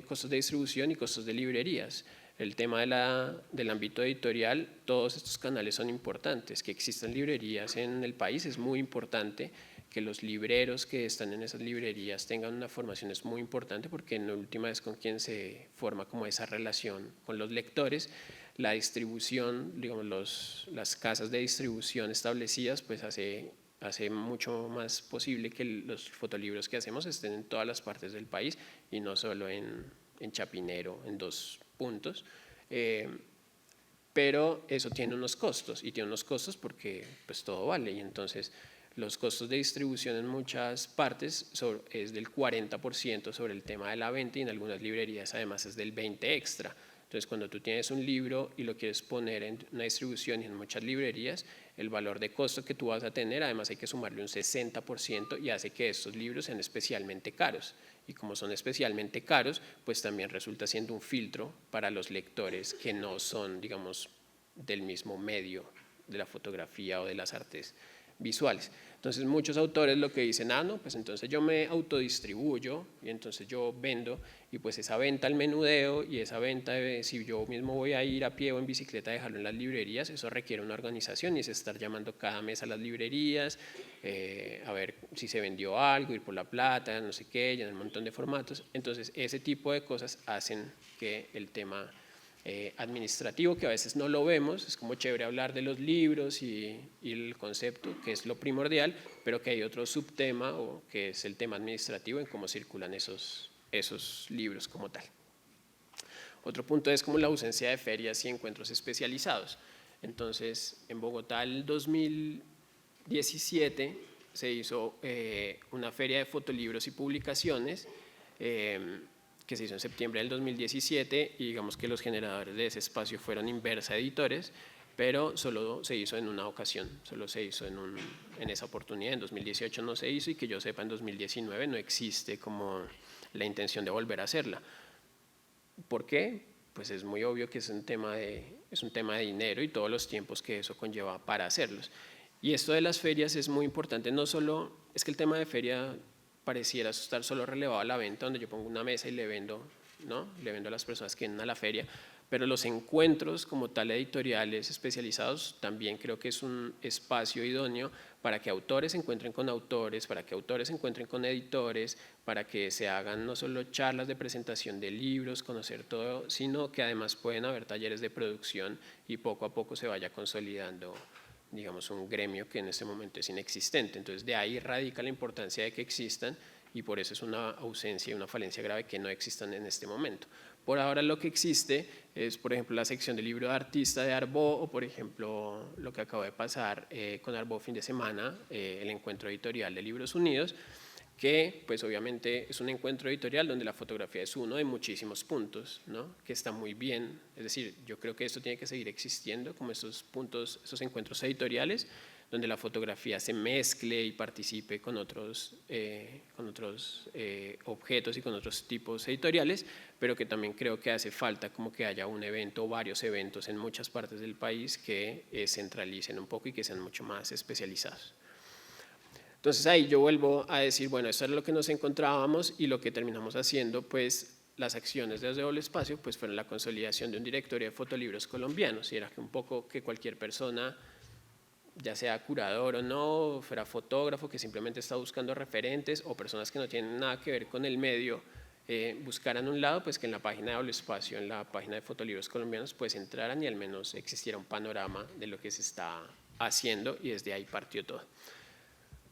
costos de distribución y costos de librerías. El tema del ámbito editorial, todos estos canales son importantes. Que existan librerías en el país es muy importante, que los libreros que están en esas librerías tengan una formación es muy importante, porque en última es con quien se forma como esa relación con los lectores. La distribución, digamos, las casas de distribución establecidas, pues hace mucho más posible que los fotolibros que hacemos estén en todas las partes del país y no solo en Chapinero, en 2 puntos. Pero eso tiene unos costos, y tiene unos costos porque pues todo vale, y entonces los costos de distribución en muchas partes es del 40% sobre el tema de la venta, y en algunas librerías además es del 20% extra. Entonces, cuando tú tienes un libro y lo quieres poner en una distribución y en muchas librerías, el valor de costo que tú vas a tener, además hay que sumarle un 60%, y hace que estos libros sean especialmente caros. Y como son especialmente caros, pues también resulta siendo un filtro para los lectores que no son, digamos, del mismo medio de la fotografía o de las artes visuales. Entonces muchos autores lo que dicen, no, pues entonces yo me autodistribuyo y entonces yo vendo, y pues esa venta al menudeo y esa venta si yo mismo voy a ir a pie o en bicicleta a dejarlo en las librerías, eso requiere una organización y es estar llamando cada mes a las librerías, a ver si se vendió algo, ir por la plata, no sé qué, llenar un montón de formatos. Entonces ese tipo de cosas hacen que el tema administrativo, que a veces no lo vemos, es como chévere hablar de los libros y el concepto, que es lo primordial, pero que hay otro subtema, o que es el tema administrativo en cómo circulan esos libros como tal. Otro punto es como la ausencia de ferias y encuentros especializados. Entonces, en Bogotá el 2017 se hizo una feria de fotolibros y publicaciones, que se hizo en septiembre del 2017, y digamos que los generadores de ese espacio fueron Inversa Editores, pero solo se hizo en una ocasión, solo se hizo en esa oportunidad. En 2018 no se hizo, y que yo sepa en 2019 no existe como la intención de volver a hacerla. ¿Por qué? Pues es muy obvio que es un tema de dinero y todos los tiempos que eso conlleva para hacerlos. Y esto de las ferias es muy importante, no solo es que el tema de feria pareciera estar solo relevado a la venta, donde yo pongo una mesa y le vendo, ¿no? Le vendo a las personas que vienen a la feria, pero los encuentros como tal editoriales especializados también creo que es un espacio idóneo para que autores se encuentren con autores, para que autores se encuentren con editores, para que se hagan no solo charlas de presentación de libros, conocer todo, sino que además pueden haber talleres de producción, y poco a poco se vaya consolidando, digamos, un gremio que en este momento es inexistente. Entonces de ahí radica la importancia de que existan, y por eso es una ausencia y una falencia grave que no existan en este momento. Por ahora lo que existe es, por ejemplo, la sección de libro de artista de Arbó, o por ejemplo lo que acaba de pasar con Arbó fin de semana, el encuentro editorial de Libros Unidos, que pues obviamente es un encuentro editorial donde la fotografía es uno de muchísimos puntos, ¿no? Que está muy bien. Es decir, yo creo que esto tiene que seguir existiendo, como estos puntos, esos encuentros editoriales, donde la fotografía se mezcle y participe con otros objetos y con otros tipos editoriales, pero que también creo que hace falta como que haya un evento o varios eventos en muchas partes del país que centralicen un poco y que sean mucho más especializados. Entonces ahí yo vuelvo a decir, bueno, esto es lo que nos encontrábamos, y lo que terminamos haciendo, pues las acciones desde Doble Espacio, pues fueron la consolidación de un directorio de fotolibros colombianos, y era que un poco que cualquier persona, ya sea curador o no, fuera fotógrafo que simplemente está buscando referentes, o personas que no tienen nada que ver con el medio, buscaran un lado, pues que en la página de Doble Espacio, en la página de fotolibros colombianos, pues entraran y al menos existiera un panorama de lo que se está haciendo, y desde ahí partió todo.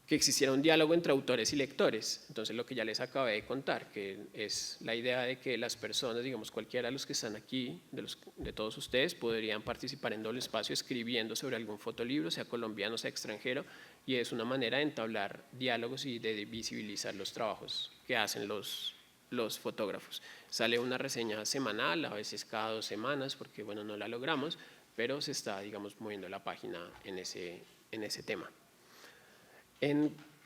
Que existiera un diálogo entre autores y lectores. Entonces lo que ya les acabé de contar, que es la idea de que las personas, digamos cualquiera de los que están aquí, de todos ustedes, podrían participar en Doble Espacio escribiendo sobre algún fotolibro, sea colombiano, sea extranjero, y es una manera de entablar diálogos y de visibilizar los trabajos que hacen los fotógrafos. Sale una reseña semanal, a veces cada 2 semanas, porque bueno, no la logramos, pero se está, digamos, moviendo la página en ese tema.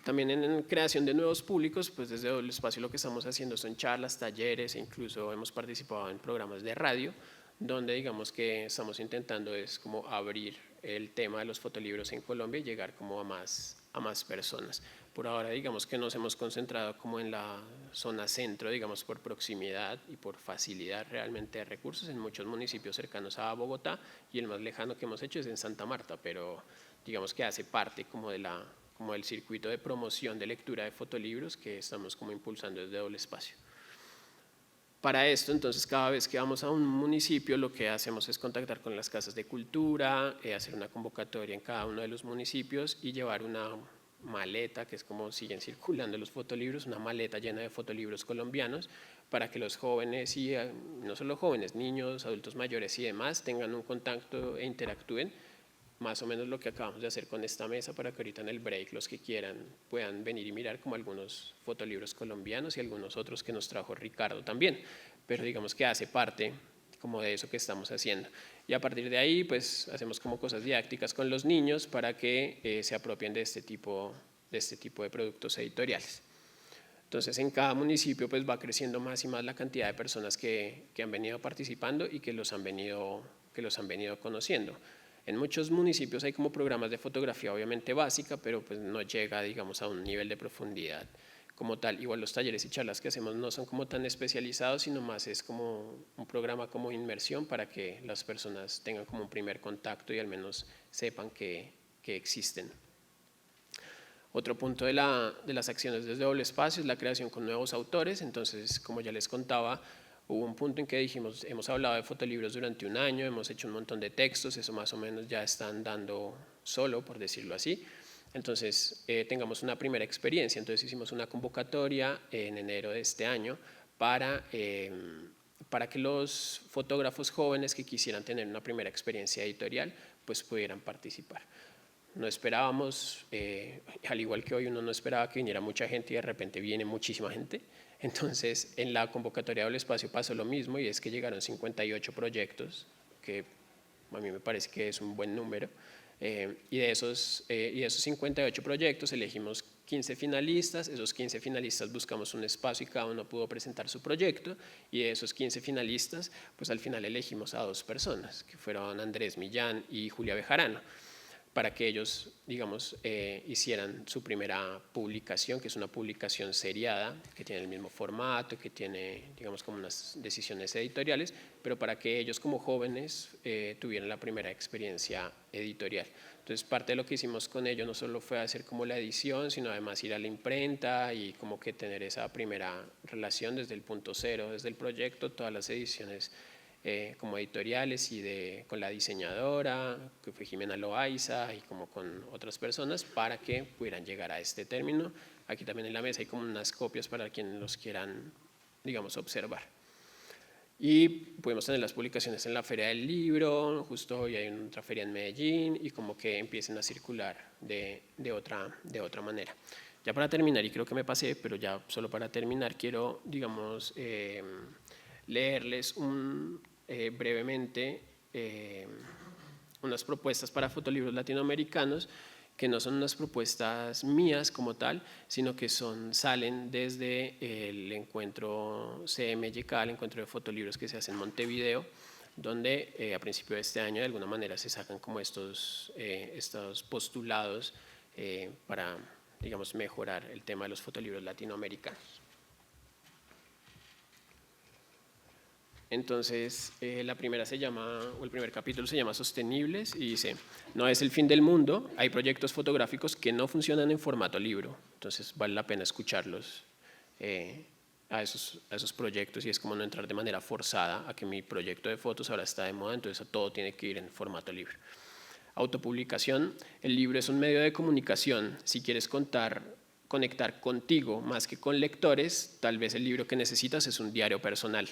También en creación de nuevos públicos, pues desde Doble Espacio lo que estamos haciendo son charlas, talleres e incluso hemos participado en programas de radio, donde digamos que estamos intentando es como abrir el tema de los fotolibros en Colombia y llegar como a más personas. Por ahora digamos que nos hemos concentrado como en la zona centro, digamos por proximidad y por facilidad realmente de recursos en muchos municipios cercanos a Bogotá, y el más lejano que hemos hecho es en Santa Marta, pero digamos que hace parte como del circuito de promoción de lectura de fotolibros que estamos como impulsando desde Doble Espacio. Para esto, entonces, cada vez que vamos a un municipio, lo que hacemos es contactar con las casas de cultura, hacer una convocatoria en cada uno de los municipios y llevar una maleta, que es como siguen circulando los fotolibros, una maleta llena de fotolibros colombianos, para que los jóvenes, y no solo jóvenes, niños, adultos mayores y demás, tengan un contacto e interactúen, más o menos lo que acabamos de hacer con esta mesa, para que ahorita en el break los que quieran puedan venir y mirar como algunos fotolibros colombianos y algunos otros que nos trajo Ricardo también, pero digamos que hace parte como de eso que estamos haciendo. Y a partir de ahí pues hacemos como cosas didácticas con los niños para que se apropien de este tipo de productos editoriales. Entonces en cada municipio pues va creciendo más y más la cantidad de personas que han venido participando y que los han venido conociendo. En muchos municipios hay como programas de fotografía obviamente básica, pero pues no llega, digamos, a un nivel de profundidad como tal. Igual los talleres y charlas que hacemos no son como tan especializados, sino más es como un programa como inmersión para que las personas tengan como un primer contacto y al menos sepan que existen. Otro punto de las acciones desde Doble Espacio es la creación con nuevos autores. Entonces, como ya les contaba, hubo un punto en que dijimos, hemos hablado de fotolibros durante un año, hemos hecho un montón de textos, eso más o menos ya están dando solo, por decirlo así. Entonces, tengamos una primera experiencia. Entonces, hicimos una convocatoria en enero de este año para que los fotógrafos jóvenes que quisieran tener una primera experiencia editorial, pues pudieran participar. No esperábamos, al igual que hoy uno no esperaba que viniera mucha gente y de repente viene muchísima gente. Entonces, en la convocatoria del espacio pasó lo mismo, y es que llegaron 58 proyectos, que a mí me parece que es un buen número, y de esos 58 proyectos elegimos 15 finalistas. Esos 15 finalistas buscamos un espacio y cada uno pudo presentar su proyecto, y de esos 15 finalistas, pues al final elegimos a 2 personas, que fueron Andrés Millán y Julia Bejarano, para que ellos, digamos, hicieran su primera publicación, que es una publicación seriada, que tiene el mismo formato, que tiene, digamos, como unas decisiones editoriales, pero para que ellos como jóvenes tuvieran la primera experiencia editorial. Entonces, parte de lo que hicimos con ellos no solo fue hacer como la edición, sino además ir a la imprenta y como que tener esa primera relación desde el punto cero, desde el proyecto, todas las ediciones como editoriales y con la diseñadora, que fue Jimena Loaiza, y como con otras personas para que pudieran llegar a este término. Aquí también en la mesa hay como unas copias para quienes los quieran, digamos, observar. Y podemos tener las publicaciones en la Feria del Libro, justo hoy hay otra feria en Medellín, y como que empiecen a circular de otra manera. Ya para terminar, y creo que me pasé, pero ya solo para terminar quiero, digamos, leerles brevemente unas propuestas para fotolibros latinoamericanos, que no son unas propuestas mías como tal, sino que salen desde el encuentro CMYK, el encuentro de fotolibros que se hace en Montevideo, donde a principio de este año de alguna manera se sacan como estos postulados para, digamos, mejorar el tema de los fotolibros latinoamericanos. Entonces, el primer capítulo se llama Sostenibles, y dice: no es el fin del mundo, hay proyectos fotográficos que no funcionan en formato libro. Entonces, vale la pena escucharlos a esos proyectos, y es como no entrar de manera forzada a que mi proyecto de fotos ahora está de moda, entonces todo tiene que ir en formato libro. Autopublicación: el libro es un medio de comunicación. Si quieres conectar contigo más que con lectores, tal vez el libro que necesitas es un diario personal.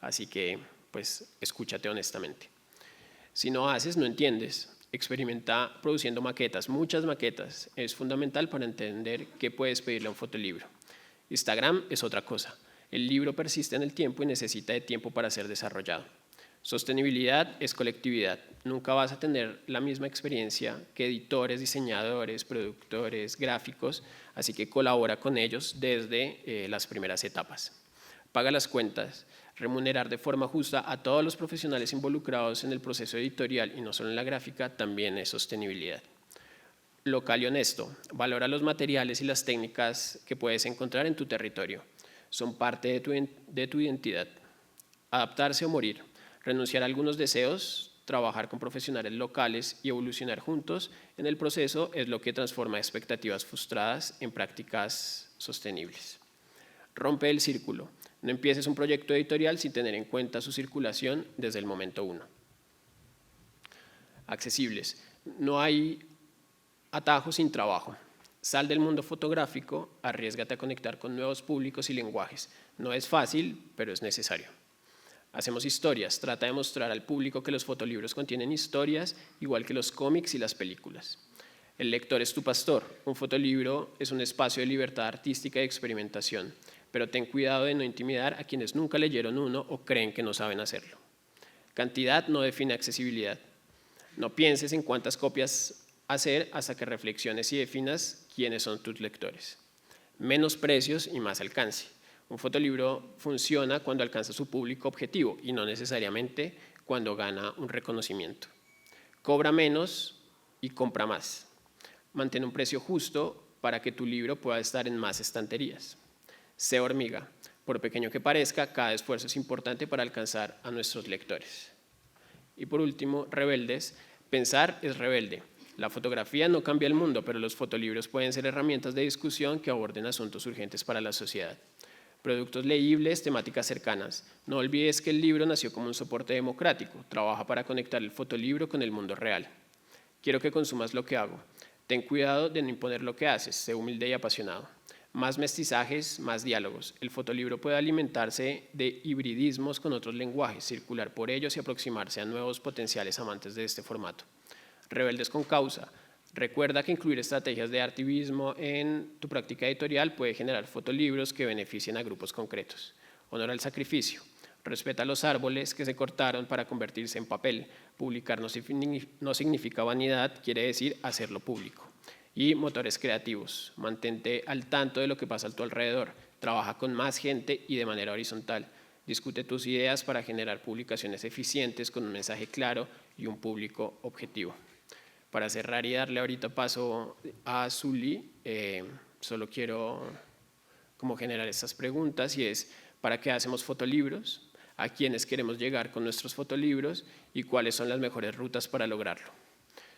Así que, pues, escúchate honestamente. Si no haces, no entiendes. Experimenta produciendo maquetas, muchas maquetas. Es fundamental para entender qué puedes pedirle a un fotolibro. Instagram es otra cosa. El libro persiste en el tiempo y necesita de tiempo para ser desarrollado. Sostenibilidad es colectividad. Nunca vas a tener la misma experiencia que editores, diseñadores, productores, gráficos, así que colabora con ellos desde las primeras etapas. Paga las cuentas. Remunerar de forma justa a todos los profesionales involucrados en el proceso editorial y no solo en la gráfica también es sostenibilidad. Local y honesto. Valora los materiales y las técnicas que puedes encontrar en tu territorio. Son parte de tu identidad. Adaptarse o morir. Renunciar a algunos deseos, trabajar con profesionales locales y evolucionar juntos en el proceso es lo que transforma expectativas frustradas en prácticas sostenibles. Rompe el círculo. No empieces un proyecto editorial sin tener en cuenta su circulación desde el momento 1. Accesibles. No hay atajos sin trabajo. Sal del mundo fotográfico, arriésgate a conectar con nuevos públicos y lenguajes. No es fácil, pero es necesario. Hacemos historias. Trata de mostrar al público que los fotolibros contienen historias, igual que los cómics y las películas. El lector es tu pastor. Un fotolibro es un espacio de libertad artística y experimentación, pero ten cuidado de no intimidar a quienes nunca leyeron uno o creen que no saben hacerlo. Cantidad no define accesibilidad. No pienses en cuántas copias hacer hasta que reflexiones y definas quiénes son tus lectores. Menos precios y más alcance. Un fotolibro funciona cuando alcanza su público objetivo y no necesariamente cuando gana un reconocimiento. Cobra menos y compra más. Mantén un precio justo para que tu libro pueda estar en más estanterías. Sé hormiga. Por pequeño que parezca, cada esfuerzo es importante para alcanzar a nuestros lectores. Y por último, rebeldes. Pensar es rebelde. La fotografía no cambia el mundo, pero los fotolibros pueden ser herramientas de discusión que aborden asuntos urgentes para la sociedad. Productos leíbles, temáticas cercanas. No olvides que el libro nació como un soporte democrático. Trabaja para conectar el fotolibro con el mundo real. Quiero que consumas lo que hago. Ten cuidado de no imponer lo que haces. Sé humilde y apasionado. Más mestizajes, más diálogos. El fotolibro puede alimentarse de hibridismos con otros lenguajes, circular por ellos y aproximarse a nuevos potenciales amantes de este formato. Rebeldes con causa. Recuerda que incluir estrategias de activismo en tu práctica editorial puede generar fotolibros que beneficien a grupos concretos. Honor al sacrificio. Respeta los árboles que se cortaron para convertirse en papel. Publicar no significa vanidad, quiere decir hacerlo público. Y motores creativos. Mantente al tanto de lo que pasa a tu alrededor. Trabaja con más gente y de manera horizontal. Discute tus ideas para generar publicaciones eficientes con un mensaje claro y un público objetivo. Para cerrar y darle ahorita paso a Zully, solo quiero generar estas preguntas y es, ¿para qué hacemos fotolibros? ¿A quiénes queremos llegar con nuestros fotolibros? ¿Y cuáles son las mejores rutas para lograrlo?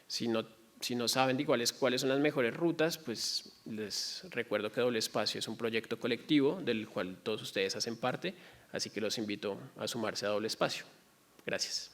Si no saben de cuáles son las mejores rutas, pues les recuerdo que Doble Espacio es un proyecto colectivo del cual todos ustedes hacen parte, así que los invito a sumarse a Doble Espacio. Gracias.